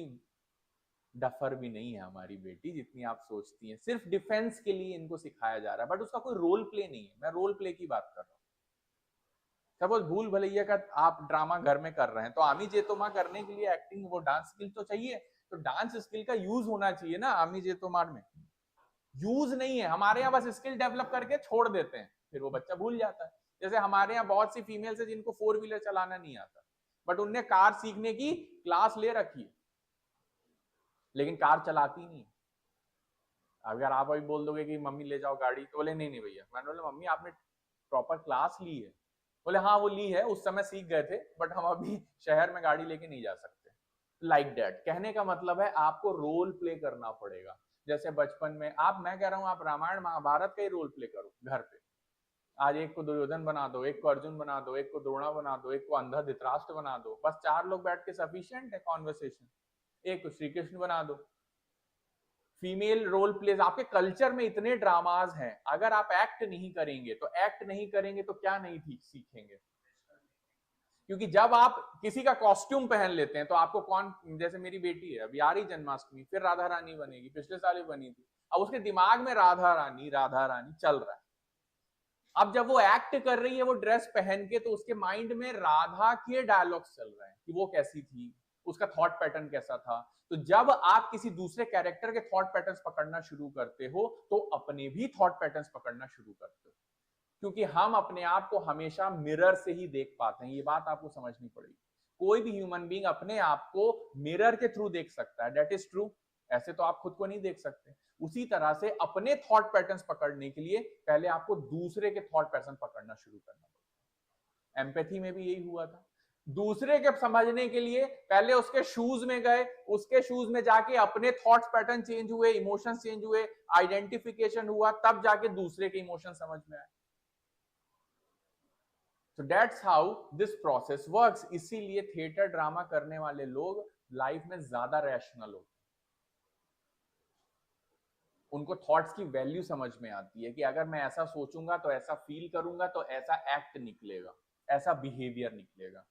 डफर भी नहीं है हमारी बेटी जितनी आप सोचती हैं। सिर्फ डिफेंस के लिए इनको सिखाया जा रहा है, बट उसका कोई रोल प्ले नहीं है। मैं रोल प्ले की बात कर रहा हूँ। सपोज भूल भलैया का आप ड्रामा घर में कर रहे हैं, तो आमी जेतोमा करने के लिए एक्टिंग, वो डांस स्किल तो चाहिए, तो डांस स्किल का यूज होना चाहिए ना आमी जेतोमार में। यूज नहीं है हमारे यहाँ, बस स्किल डेवलप करके छोड़ देते हैं, फिर वो बच्चा भूल जाता है। जैसे हमारे यहाँ बहुत सी फीमेल्स है जिनको 4 व्हीलर चलाना नहीं आता, बट उनने कार सीखने की क्लास ले रखी है, लेकिन कार चलाती नहीं है। अगर आप अभी बोल दोगे कि मम्मी ले जाओ गाड़ी, तो बोले नहीं नहीं भैया। मैंने बोला मम्मी आपने प्रॉपर क्लास ली है? बोले हाँ वो ली है, उस समय सीख गए थे, बट हम अभी शहर में गाड़ी लेके नहीं जा सकते। लाइक दैट कहने का मतलब है आपको रोल प्ले करना पड़ेगा। जैसे बचपन में आप, मैं कह रहा हूं आप रामायण महाभारत का ही रोल प्ले करो घर पे। आज एक को दुर्योधन बना दो, एक को अर्जुन बना दो, एक को द्रोणा बना दो, एक को अंधा धृतराष्ट्र बना दो, बस 4 लोग बैठ के सफिशिएंट है कॉन्वर्सेशन। एक को श्री कृष्ण बना दो। फीमेल रोल प्लेज, आपके कल्चर में इतने ड्रामाज हैं, अगर आप एक्ट नहीं करेंगे तो क्या नहीं सीखेंगे। क्योंकि जब आप किसी का कॉस्ट्यूम पहन लेते हैं तो आपको कौन, जैसे मेरी बेटी है अभी आ रही जन्माष्टमी, फिर राधा रानी बनेगी, पिछले साल ही बनी थी, अब उसके दिमाग में राधा रानी चल रहा है। अब जब वो एक्ट कर रही है वो ड्रेस पहन के, तो उसके माइंड में राधा के डायलॉग्स चल रहे हैं कि वो कैसी थी, उसका थॉट पैटर्न कैसा था। तो जब आप किसी दूसरे कैरेक्टर के थॉट पैटर्न्स पकड़ना शुरू करते हो, तो अपने भी थॉट पैटर्न्स पकड़ना शुरू करते हो। क्योंकि हम अपने आप को हमेशा मिरर से ही देख पाते हैं, ये बात आपको समझनी पड़ेगी। कोई भी ह्यूमन बीइंग अपने आप को मिरर के थ्रू देख सकता है, दैट इज ट्रू। ऐसे तो आप खुद को नहीं देख सकते। उसी तरह से अपने थॉट पैटर्न्स पकड़ने के लिए पहले आपको दूसरे के थॉट पैटर्न पकड़ना शुरू करना पड़ता है। एम्पैथी में भी यही हुआ था। दूसरे के समझने के लिए पहले उसके शूज में गए, उसके शूज में जाके अपने थॉट्स पैटर्न चेंज हुए, इमोशंस चेंज हुए, आइडेंटिफिकेशन हुआ, तब जाके दूसरे के इमोशन समझ में आए। So that's how this process works। इसीलिए थिएटर ड्रामा करने वाले लोग लाइफ में ज्यादा रैशनल होते हैं। उनको थॉट्स की वैल्यू समझ में आती है कि अगर मैं ऐसा सोचूंगा तो ऐसा फील करूंगा तो ऐसा एक्ट निकलेगा, ऐसा बिहेवियर निकलेगा।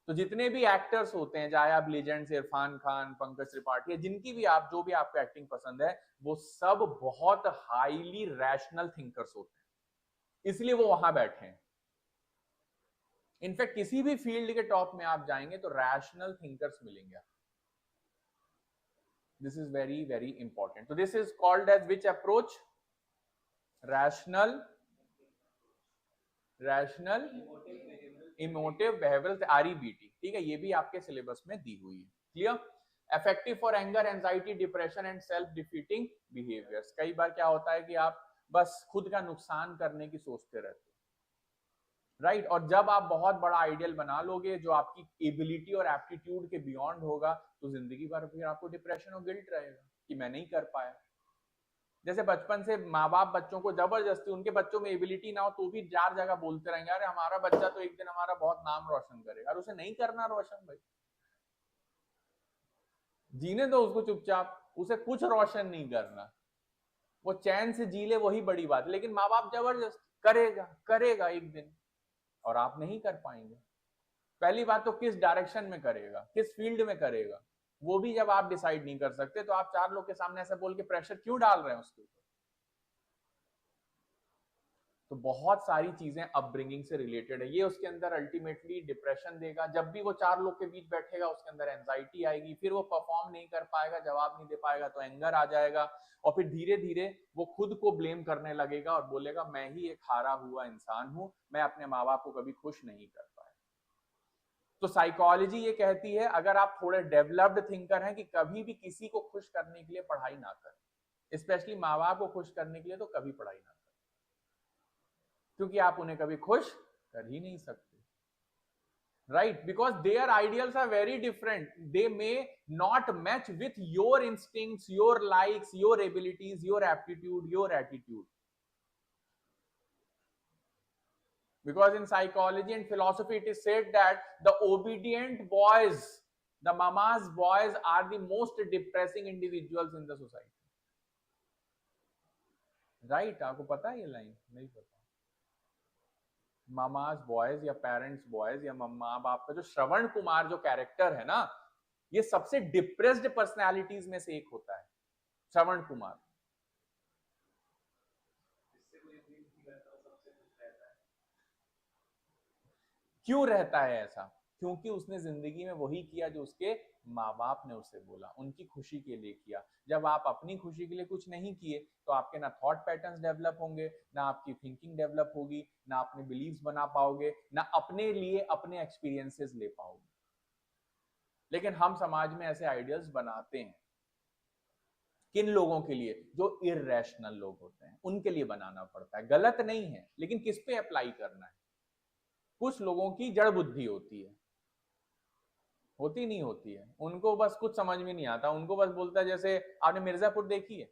तो जितने भी एक्टर्स होते हैं, चाहे आप लेजेंड्स इरफान खान, पंकज त्रिपाठी, जिनकी भी आप, जो भी आपको एक्टिंग पसंद है, वो सब बहुत हाईली रैशनल थिंकर्स होते हैं, इसलिए वो वहां बैठे हैं। इनफैक्ट किसी भी फील्ड के टॉप में आप जाएंगे तो रैशनल थिंकर्स मिलेंगे। This is very very important. तो this is called as which approach? Rational emotive behavioural, REBT। ठीक है, ये भी आपके सिलेबस में दी हुई है। Clear? Effective for anger, anxiety, depression and self defeating behaviours. कई बार क्या होता है कि आप बस खुद का नुकसान करने की सोचते रहते हो, राइट। और जब आप बहुत बड़ा आइडियल बना लोगे जो आपकी एबिलिटी और एप्टीट्यूड के बियॉन्ड होगा, तो जिंदगी भर फिर आपको डिप्रेशन और गिल्ट रहेगा कि मैं नहीं कर पाया। जैसे बचपन से माँ बाप बच्चों को जबरदस्ती, उनके बच्चों में एबिलिटी ना हो तो भी 4 जगह बोलते रहेंगे अरे हमारा बच्चा तो एक दिन हमारा बहुत नाम रोशन करेगा। और उसे नहीं करना रोशन भाई, जीने दो उसको चुपचाप, उसे कुछ रोशन नहीं करना, वो चैन से जी ले, वही बड़ी बात। लेकिन माँ बाप जबरदस्त करेगा एक दिन, और आप नहीं कर पाएंगे। पहली बात तो किस डायरेक्शन में करेगा, किस फील्ड में करेगा, वो भी जब आप डिसाइड नहीं कर सकते, तो आप 4 लोग के सामने ऐसा बोल के प्रेशर क्यों डाल रहे हैं उसके ऊपर? तो बहुत सारी चीजें अपब्रिंगिंग से रिलेटेड है। ये उसके अंदर अल्टीमेटली डिप्रेशन देगा। जब भी वो चार लोग के बीच बैठेगा उसके अंदर एंजाइटी आएगी, फिर वो परफॉर्म नहीं कर पाएगा, जवाब नहीं दे पाएगा तो एंगर आ जाएगा, और फिर धीरे धीरे वो खुद को ब्लेम करने लगेगा और बोलेगा मैं ही एक हारा हुआ इंसान हूं, मैं अपने माँ बाप को कभी खुश नहीं कर पाया। तो साइकोलॉजी ये कहती है अगर आप थोड़े डेवलप्ड थिंकर हैं कि कभी भी किसी को खुश करने के लिए पढ़ाई ना करें, स्पेशली माँ बाप को खुश करने के लिए तो कभी पढ़ाई ना करें, क्योंकि आप उन्हें कभी खुश कर ही नहीं सकते, right? Because their ideals are very different. They may not match with your instincts, your likes, your abilities, your aptitude, your attitude. Because in psychology and philosophy it is said that the obedient boys, the mama's boys, are the most depressing individuals in the society. Right? आपको पता है ये line? नहीं पता? Mama's boys या parents boys या माँ बाप का जो श्रवण कुमार जो कैरेक्टर है ना, ये सबसे डिप्रेस्ड पर्सनालिटीज में से एक होता है, श्रवण कुमार। क्यों रहता है ऐसा? क्योंकि उसने जिंदगी में वही किया जो उसके माँ बाप ने उसे बोला, उनकी खुशी के लिए किया। जब आप अपनी खुशी के लिए कुछ नहीं किए तो आपके ना थॉट पैटर्न्स डेवलप होंगे, ना आपकी थिंकिंग डेवलप होगी, ना अपने बिलीव्स बना पाओगे, ना अपने लिए अपने एक्सपीरियंसेस ले पाओगे। लेकिन हम समाज में ऐसे आइडियल्स बनाते हैं। किन लोगों के लिए? जो इररेशनल लोग होते हैं उनके लिए बनाना पड़ता है। गलत नहीं है, लेकिन किस पे अप्लाई करना है? कुछ लोगों की जड़ बुद्धि होती है, होती नहीं होती है, उनको बस कुछ समझ में नहीं आता, उनको बस बोलता है। जैसे आपने मिर्जापुर देखी है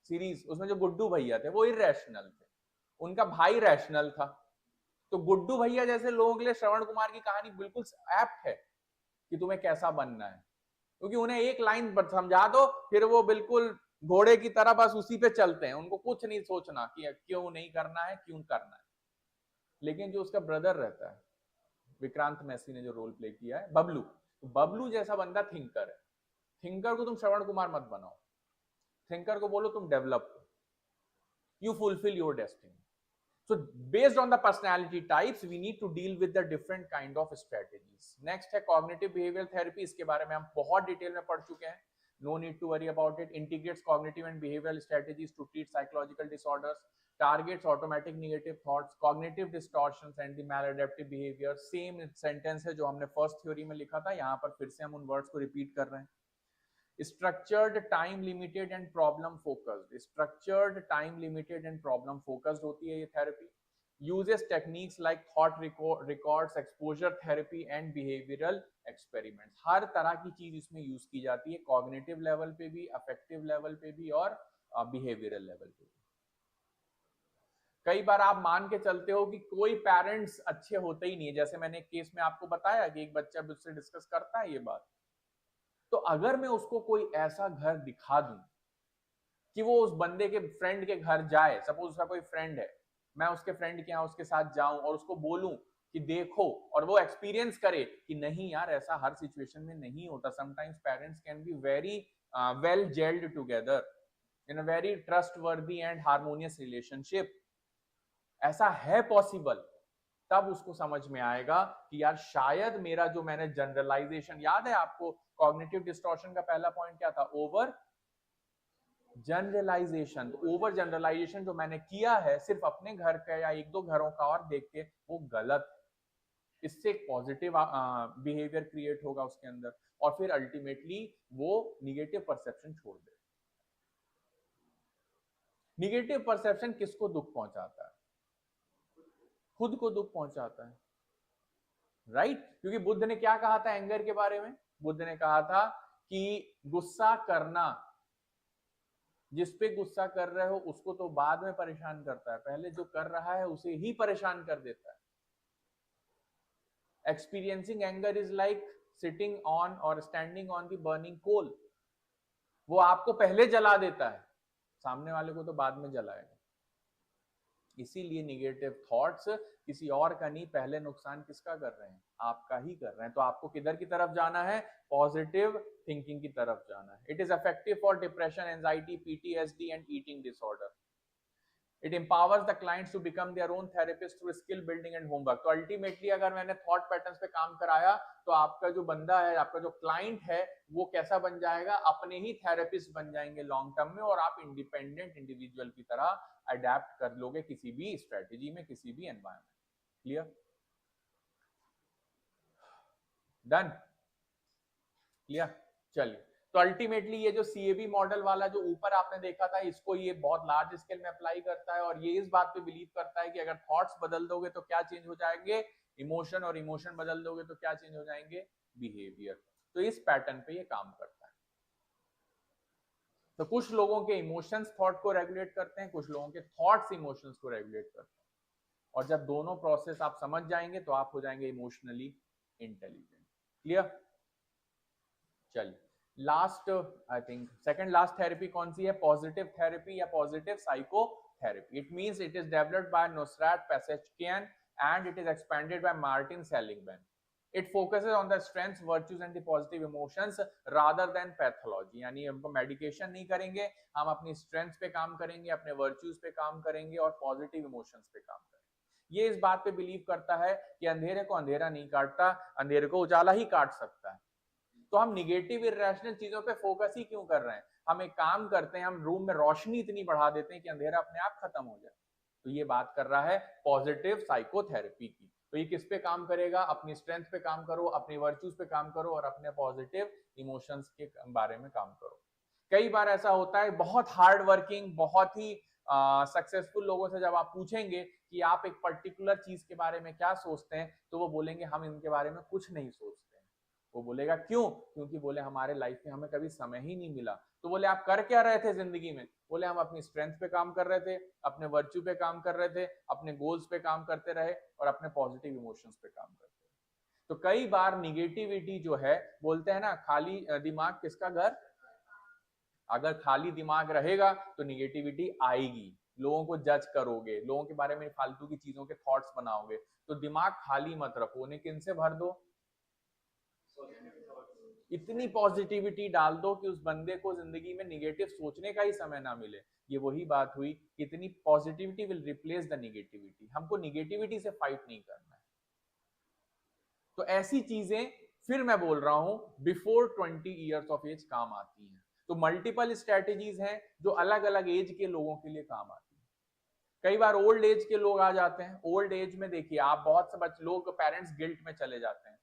सीरीज, उसमें जो गुड्डू भैया थे वो इररेशनल थे, उनका भाई रैशनल था। तो गुड्डू भैया जैसे लोगों के लिए श्रवण कुमार की कहानी बिल्कुल एप्ट है कि तुम्हें कैसा बनना है, क्योंकि उन्हें एक लाइन समझा दो फिर वो बिल्कुल घोड़े की तरह बस उसी पे चलते हैं, उनको कुछ नहीं सोचना कि क्यों नहीं करना है, क्यों करना है। लेकिन जो उसका ब्रदर रहता है, विक्रांत मैसी ने जो रोल प्ले किया है, बबलू, तो बबलू जैसा बंदा थिंकर है। थिंकर को तुम श्रवण कुमार मत बनाओ, थिंकर को बोलो तुम develop, you fulfill your destiny. So based on the personality types we need to deal with the different kind of strategies. Next है cognitive behavioral therapy, इसके बारे में हम बहुत डिटेल में पढ़ चुके हैं, no need to worry about it. Integrates cognitive and behavioral strategies to treat psychological disorders, targets automatic negative thoughts, cognitive distortions and the maladaptive behavior. Same sentence है जो हमने first theory में लिखा था, यहाँ पर फिर से हम उन words को repeat कर रहे हैं। Structured, time limited and problem focused. Structured, time limited and problem focused होती है ये therapy. Uses techniques like thought records, exposure therapy and behavioral experiments. हर तरह की चीज इसमें यूज की जाती है, कॉग्निटिव लेवल पे भी, अफेक्टिव लेवल पे भी और बिहेवियरल लेवल पे भी। कई बार आप मान के चलते हो कि कोई पेरेंट्स अच्छे होते ही नहीं है, जैसे मैंने केस में आपको बताया कि एक बच्चा मुझसे डिस्कस करता है ये बात। तो अगर मैं उसको कोई ऐसा घर दिखा दूं कि वो उस बंदे के फ्रेंड के घर जाए, सपोज उसका कोई फ्रेंड है, मैं उसके फ्रेंड के यहाँ उसके साथ जाऊं और उसको बोलूं कि देखो, और वो एक्सपीरियंस करे कि नहीं यार ऐसा हर सिचुएशन में नहीं होता, sometimes parents can be very well gelled together in a very trustworthy and harmonious relationship, ऐसा है पॉसिबल, तब उसको समझ में आएगा कि यार शायद मेरा जो मैंने जनरलाइजेशन, याद है आपको कॉग्निटिव डिस्टॉर्शन का पहला पॉइंट क्या था? Over generalisation. ओवर जनरलाइजेशन जो मैंने किया है सिर्फ अपने घर का या एक दो घरों का और देख के, वो गलत है। इससे एक पॉजिटिव बिहेवियर क्रिएट होगा उसके अंदर, और फिर अल्टीमेटली वो निगेटिव परसेप्शन छोड़ दे। निगेटिव परसेप्शन किसको दुख पहुंचाता है? खुद को दुख पहुंचाता है, राइट? क्योंकि बुद्ध ने क्या कहा था एंगर के बारे में? बुद्ध ने कहा था कि गुस्सा करना, जिस पे गुस्सा कर रहे हो उसको तो बाद में परेशान करता है, पहले जो कर रहा है उसे ही परेशान कर देता है। Experiencing anger is like sitting on और standing on the burning coal. वो आपको पहले जला देता है, सामने वाले को तो बाद में जलाएगा। इसीलिए निगेटिव थॉट्स किसी और का नहीं, पहले नुकसान किसका कर रहे हैं? आपका ही कर रहे हैं। तो आपको किधर की तरफ जाना है? पॉजिटिव थिंकिंग की तरफ जाना है। It is effective for depression, anxiety, PTSD and eating disorder. It empowers the clients to become their own therapist through skill building and homework. तो अल्टीमेटली अगर मैंने थॉट पैटर्न्स पे काम कराया तो आपका जो बंदा है, आपका जो क्लाइंट है, वो कैसा बन जाएगा, अपने ही थेरेपिस्ट बन जाएंगे लॉन्ग टर्म में, और आप इंडिपेंडेंट इंडिविजुअल की तरह अडेप्ट कर लोगे किसी भी स्ट्रेटेजी में, किसी भी एनवायरमेंट। क्लियर? डन? क्लियर? चलिए, तो अल्टीमेटली ये जो सीएबी मॉडल वाला जो ऊपर आपने देखा था, इसको ये बहुत लार्ज स्केल में अप्लाई करता है, और ये इस बात पे बिलीव करता है कि अगर थॉट्स बदल दोगे तो क्या चेंज हो जाएंगे, इमोशन, और इमोशन बदल दोगे तो क्या चेंज हो जाएंगे, बिहेवियर। तो इस पैटर्न पे ये काम करता है। तो कुछ लोगों के इमोशंस थॉट को रेगुलेट करते हैं, कुछ लोगों के थॉट्स इमोशंस को रेगुलेट करते हैं, और जब दोनों प्रोसेस आप समझ जाएंगे तो आप हो जाएंगे इमोशनली इंटेलिजेंट। क्लियर? चलिए, last I think second last therapy कौन सी है, पॉजिटिव थेरेपी या positive psychotherapy. It means it is developed by Nossrat Peseschkian and it is expanded by Martin Seligman. It focuses on the strengths, virtues and the positive emotions rather than pathology। यानी हमको medication नहीं करेंगे, हम अपनी strengths पे काम करेंगे, अपने वर्च्यूज पे काम करेंगे, और पॉजिटिव इमोशंस पे काम करेंगे। ये इस बात पे बिलीव करता है कि अंधेरे को अंधेरा नहीं काटता, अंधेरे को उजाला ही काट सकता है। तो हम निगेटिव इरेशनल चीजों पे फोकस ही क्यों कर रहे हैं? हम एक काम करते हैं, हम रूम में रोशनी इतनी बढ़ा देते हैं कि अंधेरा अपने आप खत्म हो जाए। तो ये बात कर रहा है पॉजिटिव साइकोथेरेपी की। तो ये किस पे काम करेगा, अपनी स्ट्रेंथ पे काम करो, अपनी वर्च्यूज पे काम करो, और अपने पॉजिटिव इमोशंस के बारे में काम करो। कई बार ऐसा होता है, बहुत हार्ड वर्किंग, बहुत ही सक्सेसफुल लोगों से जब आप पूछेंगे कि आप एक पर्टिकुलर चीज के बारे में क्या सोचते हैं, तो वो बोलेंगे हम इनके बारे में कुछ नहीं सोचते। वो बोलेगा क्यों? क्योंकि बोले हमारे लाइफ में हमें कभी समय ही नहीं मिला। तो बोले आप कर क्या रहे थे जिंदगी में? बोले हम अपनी स्ट्रेंथ पे काम कर रहे थे, अपने वर्च्यू पे काम कर रहे थे, अपने गोल्स पे काम करते रहे, और अपने पॉजिटिव इमोशंस पे काम करते रहे। तो कई बार निगेटिविटी जो है, बोलते हैं ना, खाली दिमाग किसका घर। अगर खाली दिमाग रहेगा तो निगेटिविटी आएगी, लोगों को जज करोगे, लोगों के बारे में फालतू की चीजों के थॉट्स बनाओगे। तो दिमाग खाली मत रखो, उन्हें किन से भर दो, इतनी पॉजिटिविटी डाल दो कि उस बंदे को जिंदगी में निगेटिव सोचने का ही समय ना मिले। ये वही बात हुई, कितनी positivity will replace the negativity. हमको निगेटिविटी से फाइट नहीं करना है। तो ऐसी चीजें, फिर मैं बोल रहा हूं, बिफोर 20 ईयर्स ऑफ एज काम आती हैं। तो मल्टीपल स्ट्रेटेजीज हैं जो अलग अलग एज के लोगों के लिए काम आती है। कई बार ओल्ड एज के लोग आ जाते हैं। ओल्ड एज में देखिए आप, बहुत से लोग, पेरेंट्स गिल्ट में चले जाते हैं।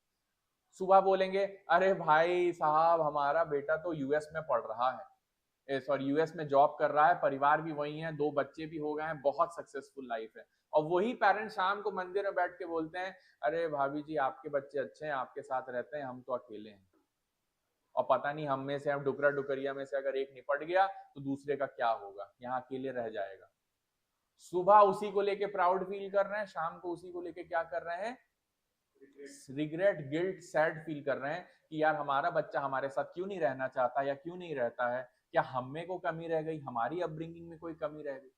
सुबह बोलेंगे अरे भाई साहब हमारा बेटा तो यूएस में पढ़ रहा है, सॉरी यूएस में जॉब कर रहा है, परिवार भी वही है, 2 बच्चे भी हो गए हैं, बहुत सक्सेसफुल लाइफ है। और वही पेरेंट्स शाम को मंदिर में बैठ के बोलते हैं अरे भाभी जी आपके बच्चे अच्छे हैं, आपके साथ रहते हैं, हम तो अकेले हैं। और पता नहीं हम में से, हम डुकरा डुकरिया में से अगर एक निपट गया तो दूसरे का क्या होगा, यहाँ अकेले रह जाएगा। सुबह उसी को लेके प्राउड फील कर रहे हैं, शाम को उसी को लेके क्या कर रहे हैं, रिग्रेट, गिल्ट, सैड फील कर रहे हैं कि यार हमारा बच्चा हमारे साथ क्यों नहीं रहना चाहता, या क्यों नहीं रहता है, क्या हम में को कमी रह गई, हमारी अपब्रिंगिंग में कोई कमी रह गई।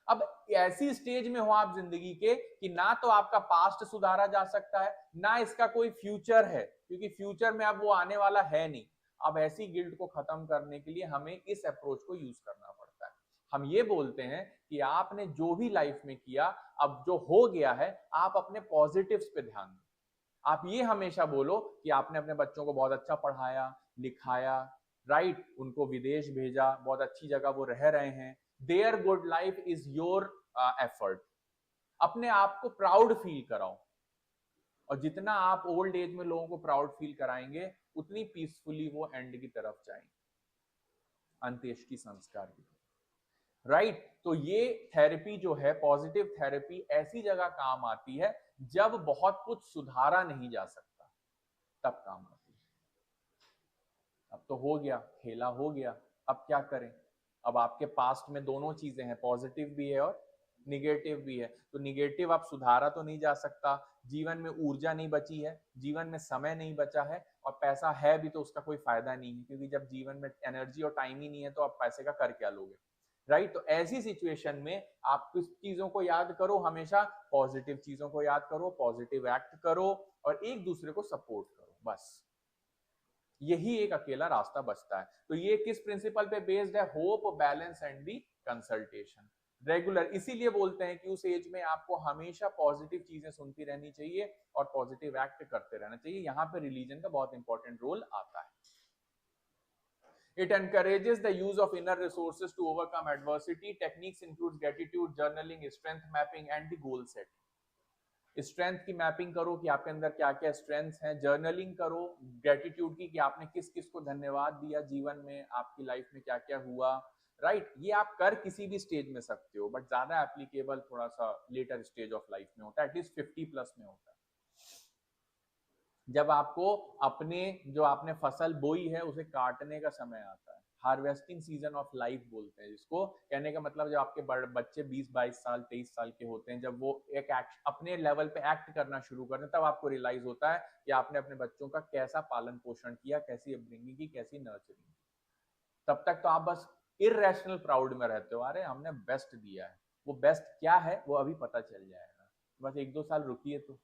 अब ऐसी स्टेज में हो आप जिंदगी के कि ना तो आपका पास्ट सुधारा जा सकता है, ना इसका कोई फ्यूचर है, क्योंकि फ्यूचर में अब वो आने वाला है नहीं। अब ऐसी गिल्ट को खत्म करने के लिए हमें इस अप्रोच को यूज करना पड़ता है। हम ये बोलते हैं कि आपने जो भी लाइफ में किया, अब जो हो गया है, आप अपने पॉजिटिव्स पे ध्यान दो। आप ये हमेशा बोलो कि आपने अपने बच्चों को बहुत अच्छा पढ़ाया लिखाया, राइट, उनको विदेश भेजा, बहुत अच्छी जगह वो रह रहे हैं, their good life is your effort. अपने आप को प्राउड फील कराओ, और जितना आप ओल्ड एज में लोगों को प्राउड फील कराएंगे, उतनी पीसफुली वो एंड की तरफ जाएंगे, अंत्येष्टि संस्कार की तरफ, राइट। तो ये थेरेपी जो है, पॉजिटिव थेरेपी, ऐसी जगह काम आती है जब बहुत कुछ सुधारा नहीं जा सकता, तब काम आती है। अब तो हो गया, खेला हो गया, अब क्या करें? अब आपके पास्ट में दोनों चीजें हैं, पॉजिटिव भी है और निगेटिव भी है। तो निगेटिव अब सुधारा तो नहीं जा सकता, जीवन में ऊर्जा नहीं बची है, जीवन में समय नहीं बचा है, और पैसा है भी तो उसका कोई फायदा नहीं है, क्योंकि जब जीवन में एनर्जी और टाइम ही नहीं है तो आप पैसे का कर क्या लोगे, राइट। तो ऐसी सिचुएशन में आप किस चीजों को याद करो, हमेशा पॉजिटिव चीजों को याद करो, पॉजिटिव एक्ट करो, और एक दूसरे को सपोर्ट करो, बस। यही एक अकेला रास्ता बचता है। तो ये किस प्रिंसिपल पे बेस्ड है? Hope, balance and the consultation. Regular, इसीलिए बोलते हैं कि उस एज में आपको हमेशा पॉजिटिव चीजें सुनती रहनी चाहिए और पॉजिटिव एक्ट करते रहना चाहिए। यहाँ पे रिलीजन का बहुत इंपॉर्टेंट रोल आता है। It encourages the use of inner resources to overcome adversity. Techniques includes gratitude, journaling, strength mapping and the goal setting. Strength की मैपिंग करो कि आपके अंदर क्या क्या स्ट्रेंथ्स हैं, जर्नलिंग करो ग्रेटिट्यूड की कि आपने किस किस को धन्यवाद दिया जीवन में, आपकी लाइफ में क्या क्या हुआ, राइट। ये आप कर किसी भी स्टेज में सकते हो, बट ज्यादा एप्लीकेबल थोड़ा सा लेटर स्टेज ऑफ लाइफ में होता है, एटलीस्ट 50 प्लस में होता है, जब आपको अपने जो आपने फसल बोई है उसे काटने का समय आता है। हार्वेस्टिंग सीजन ऑफ लाइफ बोलते हैं जिसको। कहने का मतलब जब आपके बच्चे 20-22 साल 23 साल के होते हैं, जब वो एक अपने लेवल पे एक्ट करना शुरू करते हैं, तब आपको रियलाइज होता है कि आपने अपने बच्चों का कैसा पालन पोषण किया, कैसी अपब्रिंगिंग की, कैसी नर्चरिंग की। तब तक तो आप बस इररेशनल प्राउड में रहते हो, अरे हमने बेस्ट दिया है। वो बेस्ट क्या है वो अभी पता चल जाएगा, बस 1-2 साल रुकिए। तो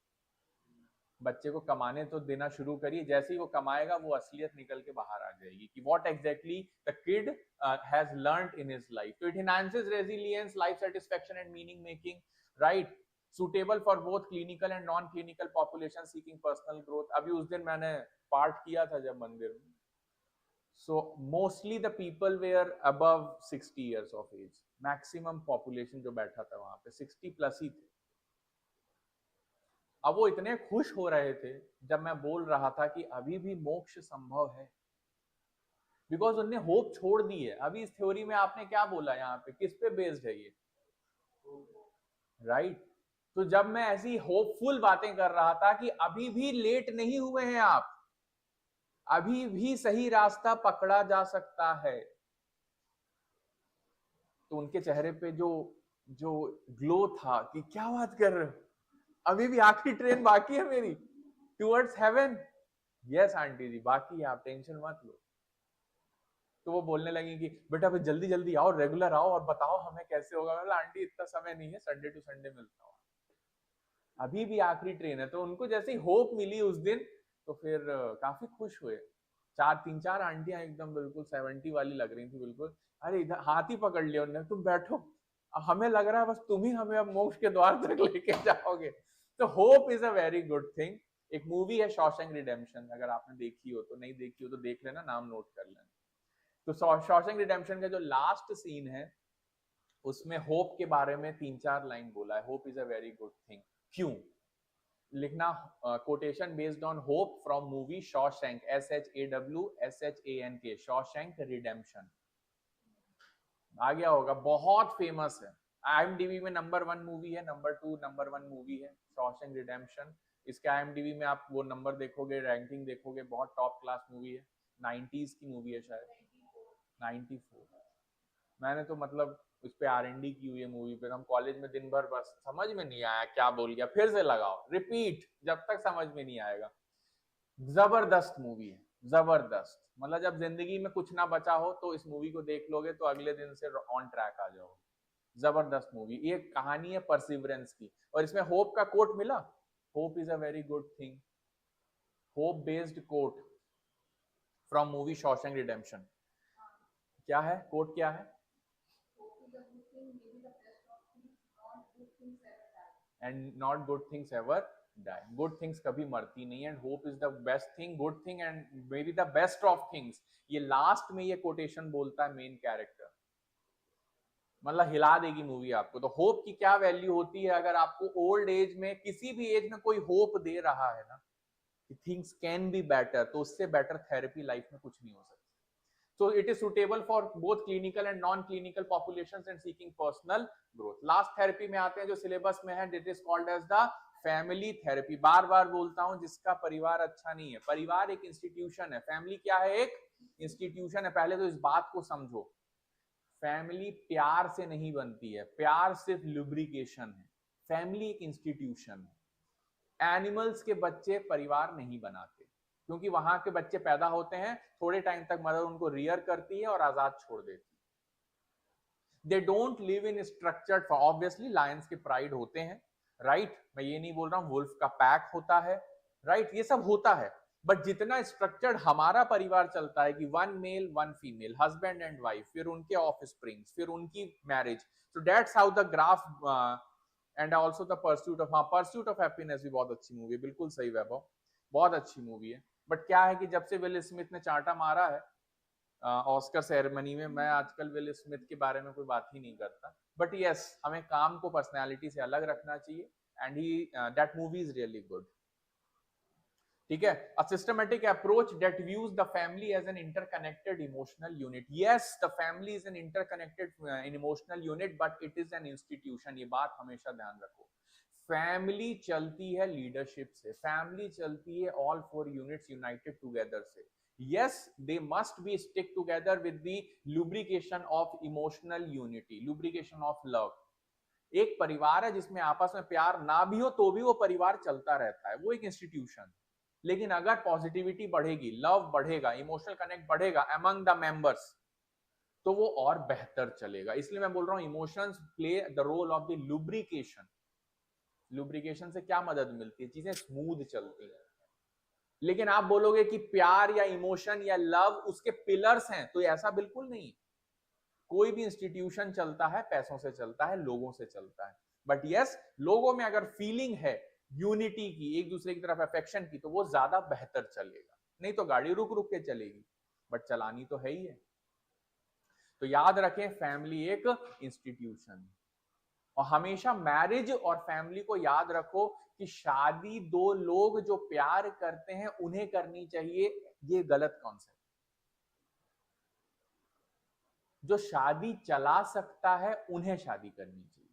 बच्चे को कमाने तो देना शुरू करिए, जैसे ही वो कमाएगा वो असलियत निकल के बाहर आ जाएगी कि what exactly the kid has learned in his life. तो it enhances resilience, life satisfaction and meaning making, right. Suitable for both clinical and non clinical population seeking personal growth. अभी उस दिन मैंने पाठ किया था जब मंदिर में, so mostly the people were above 60 years of age, maximum population जो बैठा था वहां पे 60 प्लस ही थे। अब वो इतने खुश हो रहे थे जब मैं बोल रहा था कि अभी भी मोक्ष संभव है, बिकॉज उन्होंने होप छोड़ दी है। अभी इस थ्योरी में आपने क्या बोला, यहाँ पे किस पे बेस्ड है ये, राइट। तो जब मैं ऐसी होपफुल बातें कर रहा था कि अभी भी लेट नहीं हुए हैं आप, अभी भी सही रास्ता पकड़ा जा सकता है, तो उनके चेहरे पे जो जो ग्लो था कि क्या बात कर रहे हो, अभी भी आखिरी ट्रेन बाकी है मेरी टुवर्ड्स हेवन। यस आंटी जी बाकी है, आप टेंशन मत लो। तो वो बोलने लगी कि बेटा फिर जल्दी जल्दी आओ, रेगुलर आओ और बताओ हमें कैसे होगा। मैं बोला आंटी इतना समय नहीं है, संडे टू संडे मिलता हूँ, अभी भी आखिरी ट्रेन है। तो उनको जैसे ही होप मिली उस दिन, तो फिर काफी खुश हुए। 3-4 आंटियां एकदम बिल्कुल 70 वाली लग रही थी बिल्कुल। अरे इधर हाथ ही पकड़ लिया उन्होंने, तुम बैठो, हमें लग रहा है बस तुम ही हमें अब मोक्ष के द्वार तक लेके जाओगे। तो hope is a very good thing. एक मूवी है शॉशैंक रिडेम्पशन, अगर आपने देखी हो तो, नहीं देखी हो तो देख लेना, नाम नोट कर लेना। तो शॉशैंक रिडेम्पशन का जो लास्ट सीन है उसमें होप के बारे में 3-4 लाइन बोला है, hope is a very good thing. क्यों लिखना, quotation based on hope from movie Shawshank, SHAWSHANK, Shawshank Redemption. आ गया होगा, बहुत फेमस है, IMDb में नंबर 1 मूवी है, नंबर 2 नंबर 1 मूवी है शॉशैंक रिडेम्पशन। इसके IMDb में आप वो नंबर देखोगे, रैंकिंग देखोगे, बहुत टॉप क्लास मूवी है। 90s की मूवी है शायद, 94। मैंने तो मतलब उस पे R&D की हुई है मूवी पे। हम कॉलेज में दिन भर बस समझ में नहीं आया क्या बोल गया, फिर से लगाओ रिपीट जब तक समझ में नहीं आएगा। जबरदस्त मूवी है, जबरदस्त। मतलब जब जिंदगी में कुछ ना बचा हो तो इस मूवी को देख लोगे तो अगले दिन से ऑन ट्रैक आ जाओगे। जबरदस्त मूवी। ये कहानी है परसिवरेंस की, और इसमें होप का कोट मिला, hope is a very good thing, hope based quote from movie Shawshank Redemption. क्या है कोट, क्या है? And not good things ever die, good things कभी मरती नहीं, and hope is the best thing, good thing and may be the best of things. ये last में ये कोटेशन बोलता है मेन कैरेक्टर, मतलब हिला देगी मूवी आपको। तो होप की क्या वैल्यू होती है अगर आपको ओल्ड एज में, किसी भी एज में कोई होप दे रहा है ना कि थिंग्स कैन बी बेटर, तो उससे बेटर थेरेपी लाइफ में कुछ नहीं हो सकती। So it is suitable for both clinical and non-clinical populations and seeking personal growth. Last therapy में आते हैं जो सिलेबस में है, it is called as the family therapy। बार बार बोलता हूं, जिसका परिवार अच्छा नहीं है, परिवार एक इंस्टीट्यूशन है, फैमिली क्या है, एक इंस्टीट्यूशन है। पहले तो इस बात को समझो, फैमिली प्यार से नहीं बनती है, प्यार सिर्फ लुब्रिकेशन है, फैमिली एक इंस्टीट्यूशन है। एनिमल्स के बच्चे परिवार नहीं बनाते, क्योंकि वहां के बच्चे पैदा होते हैं, थोड़े टाइम तक मदर उनको रियर करती है और आजाद छोड़ देती है। They don't live in structured, obviously Lions के प्राइड होते हैं, राइट। मैं ये नहीं बोल रहा हूं वुल्फ का पैक होता है, राइट, ये सब होता है, बट जितना स्ट्रक्चर्ड हमारा परिवार चलता है कि one male one female, husband and wife, फिर उनके ऑफ स्प्रिंग्स, फिर उनकी marriage, so that's how the graph and also the pursuit of, हाँ परस्यूट ऑफ हैप्पीनेस भी बहुत अच्छी मूवी है, बिल्कुल सही वैभव, बहुत अच्छी मूवी है। बट क्या है कि जब से विल स्मिथ ने चांटा मारा है ऑस्कर सेरेमनी में, मैं आजकल विल स्मिथ के बारे में कोई बात ही नहीं करता। बट यस, हमें काम को पर्सनैलिटी से अलग रखना चाहिए and he that movie is really good. ठीक है, a systematic approach that views the family as an interconnected emotional unit. Yes, the family is an interconnected emotional unit, but it is an institution. ये बात हमेशा ध्यान रखो। Family चलती है leadership से, फैमिली चलती है all four units United together से। yes, they must be stick together with the lubrication of emotional unity, lubrication of love। एक परिवार है जिसमें आपस में प्यार ना भी हो तो भी वो परिवार चलता रहता है, वो एक इंस्टीट्यूशन। लेकिन अगर पॉजिटिविटी बढ़ेगी, लव बढ़ेगा, इमोशनल कनेक्ट बढ़ेगा अमंग द मेंबर्स, तो वो और बेहतर चलेगा। इसलिए मैं बोल रहा हूं emotions play the role of the lubrication. Lubrication से क्या मदद मिलती है? चीजें स्मूथ चलती है। लेकिन आप बोलोगे कि प्यार या इमोशन या लव उसके पिलर्स हैं, तो ऐसा बिल्कुल नहीं। कोई भी इंस्टीट्यूशन चलता है पैसों से चलता है, लोगों से चलता है। बट यस, लोगों में अगर फीलिंग है यूनिटी की, एक दूसरे की तरफ अफेक्शन की, तो वो ज्यादा बेहतर चलेगा। नहीं तो गाड़ी रुक रुक के चलेगी, बट चलानी तो है ही है। तो याद रखें, फैमिली एक इंस्टीट्यूशन। और हमेशा मैरिज और फैमिली को याद रखो कि शादी दो लोग जो प्यार करते हैं उन्हें करनी चाहिए, ये गलत कॉन्सेप्ट। जो शादी चला सकता है उन्हें शादी करनी चाहिए।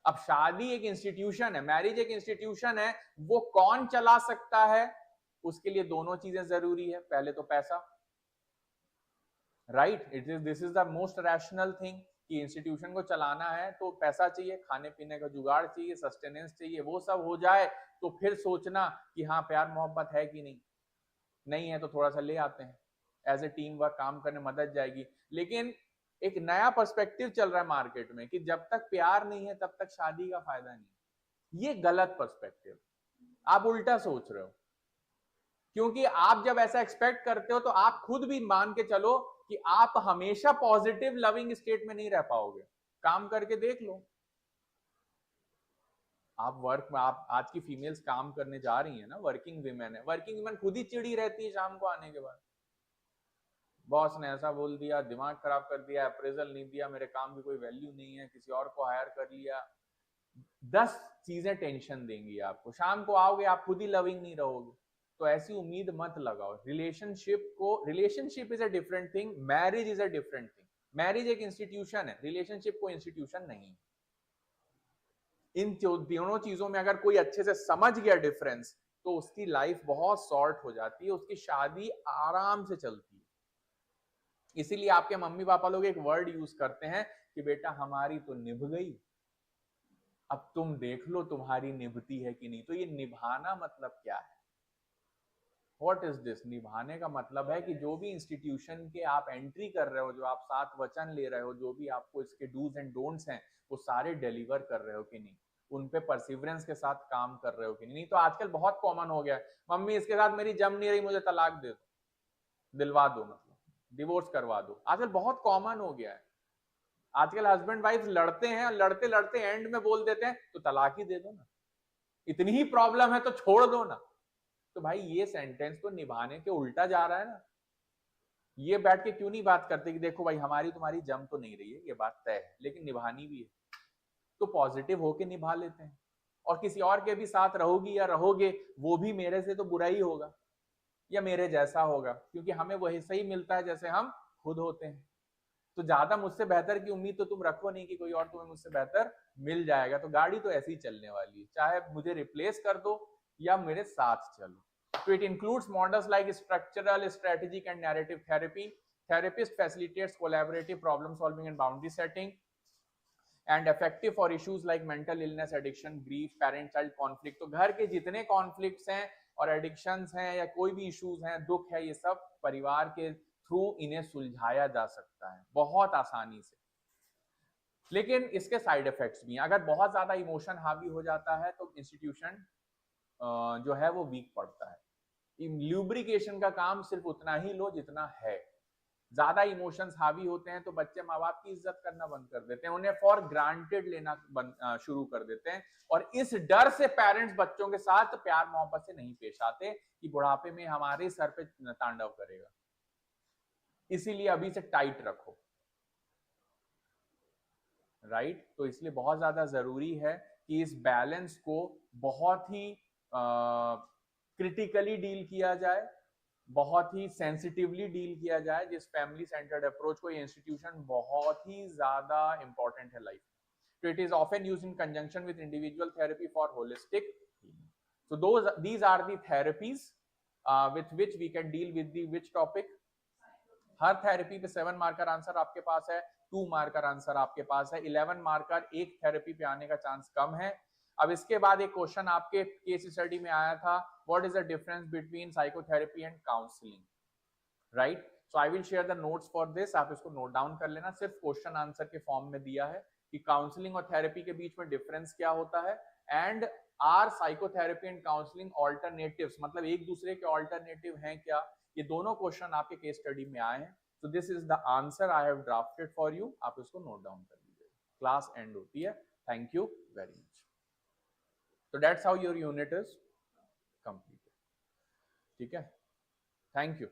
अब शादी एक इंस्टीट्यूशन है, मैरिज एक इंस्टीट्यूशन है, वो कौन चला सकता है? उसके लिए दोनों चीजें जरूरी है। पहले तो पैसा, right, it is this is the most rational thing कि इंस्टीट्यूशन को चलाना है तो पैसा चाहिए, खाने पीने का जुगाड़ चाहिए, सस्टेनेंस चाहिए। वो सब हो जाए तो फिर सोचना कि हाँ प्यार मोहब्बत है कि नहीं। नहीं है तो थोड़ा सा ले आते हैं, एज ए टीम वर्क काम करने मदद जाएगी। लेकिन एक नया पर्सपेक्टिव चल रहा है मार्केट में कि जब तक प्यार नहीं है तब तक शादी का फायदा नहीं। ये गलत पर्सपेक्टिव, आप उल्टा सोच रहे हो। क्योंकि आप जब ऐसा एक्सपेक्ट करते हो तो आप खुद भी मान के चलो कि आप हमेशा पॉजिटिव लविंग स्टेट में नहीं रह पाओगे। काम करके देख लो। आप वर्क में, आप आज की फीमेल्स काम करने जा रही है ना, वर्किंग विमेन है, वर्किंग विमेन खुद ही चिड़ी रहती है शाम को आने के बाद। बॉस ने ऐसा बोल दिया, दिमाग खराब कर दिया, अप्रेजल नहीं दिया, मेरे काम की कोई वैल्यू नहीं है, किसी और को हायर कर लिया। 10 चीजें टेंशन देंगी आपको। शाम को आओगे आप खुद ही लविंग नहीं रहोगे। तो ऐसी उम्मीद मत लगाओ। Relationship is a different thing, marriage is a different thing. Marriage एक इंस्टीट्यूशन है, रिलेशनशिप कोई इंस्टीट्यूशन नहीं। इन दोनों चीजों में अगर कोई अच्छे से समझ गया डिफरेंस, तो उसकी लाइफ बहुत शॉर्ट हो जाती है, उसकी शादी आराम से चलती है। इसीलिए आपके मम्मी पापा लोग एक वर्ड यूज करते हैं कि बेटा हमारी तो निभ गई, अब तुम देख लो तुम्हारी निभती है कि नहीं। तो ये निभाना मतलब क्या है? What is this? निभाने का मतलब है कि जो भी इंस्टीट्यूशन के आप एंट्री कर रहे हो, जो आप साथ वचन ले रहे हो, जो भी आपको इसके डूज एंड डोंट्स हैं, वो सारे डिलीवर कर रहे हो कि नहीं, उन पे परसिवरेंस के साथ काम कर रहे हो कि नहीं। तो आजकल बहुत कॉमन हो गया है, मम्मी इसके साथ मेरी जम नहीं रही, मुझे तलाक दे दो, दिलवा दो, मतलब डिवोर्स करवा दो। आजकल बहुत कॉमन हो गया है। आजकल हस्बैंड वाइफ लड़ते हैं और लड़ते लड़ते एंड में बोल देते हैं तो तलाक ही दे दो ना, इतनी ही प्रॉब्लम है तो छोड़ दो ना। तो भाई ये सेंटेंस तो निभाने के उल्टा जा रहा है ना। ये बैठ के क्यों नहीं बात करते कि देखो भाई हमारी तुम्हारी जम तो नहीं रही है, ये बात तय है, लेकिन निभानी भी है, तो पॉजिटिव होके निभा लेते हैं। और किसी और के भी साथ रहोगी या रहोगे, वो भी मेरे से तो बुरा ही होगा या मेरे जैसा होगा, क्योंकि हमें वही सही मिलता है जैसे हम खुद होते हैं। तो ज्यादा मुझसे बेहतर की उम्मीद तो तुम रखो नहीं कि कोई और तुम्हें मुझसे बेहतर मिल जाएगा। तो गाड़ी तो ऐसी ही चलने वाली है, चाहे मुझे रिप्लेस कर दो या मेरे साथ चलो। तो it includes models like structural, strategic and narrative therapy. Therapist facilitates collaborative problem solving and boundary setting and effective for issues like mental illness, addiction, grief, parent child conflict. तो घर के जितने कॉन्फ्लिक्ट्स हैं और एडिक्शंस हैं या कोई भी इश्यूज हैं, दुख है, ये सब परिवार के थ्रू इन्हें सुलझाया जा सकता है बहुत आसानी से। लेकिन इसके साइड इफेक्ट्स भी हैं। अगर बहुत ज्यादा इमोशन हावी हो जाता है तो इंस्टीट्यूशन जो है वो वीक पड़ता है। ल्यूब्रिकेशन का काम सिर्फ उतना ही लो जितना है। ज्यादा इमोशंस हावी होते हैं तो बच्चे माँ बाप की इज्जत करना बंद कर देते हैं, उन्हें फॉर ग्रांटेड लेना शुरू कर देते हैं, और इस डर से पेरेंट्स बच्चों के साथ प्यार मोहब्बत से नहीं पेश आते कि बुढ़ापे में हमारे सर पे तांडव करेगा। इसीलिए अभी से टाइट रखो, राइट। तो इसलिए बहुत ज्यादा जरूरी है कि इस बैलेंस को बहुत ही क्रिटिकली डील किया जाए, बहुत ही सेंसिटिवली डील किया जाए। जिस फैमिली सेंटर्ड अप्रोच को, ये इंस्टीट्यूशन बहुत ही ज्यादा इंपॉर्टेंट है लाइफ में। So it is often used in conjunction with individual therapy for holistic healing. So these are the therapies with which we can deal with the which topic. Her therapy पे 7 marker answer आपके पास है, 2 marker answer आपके पास है, 11 marker एक therapy पे आने का chance कम है। अब इसके बाद एक क्वेश्चन आपके केस स्टडी में आया था, what is the difference between psychotherapy and counselling, right. So I will share the notes for this, आप इसको नोट डाउन कर लेना। सिर्फ क्वेश्चन आंसर के फॉर्म में दिया है कि काउंसलिंग और थेरेपी के बीच में डिफरेंस क्या होता है, and are psychotherapy and counselling alternatives, मतलब एक दूसरे के ऑल्टरनेटिव हैं क्या। ये दोनों क्वेश्चन आपके केस स्टडी में आए हैं। So this is the answer I have drafted for you. आप इसको नोट डाउन कर लीजिए। क्लास एंड होती है। Thank you very much. So that's how your unit is completed. ठीक है, थैंक यू।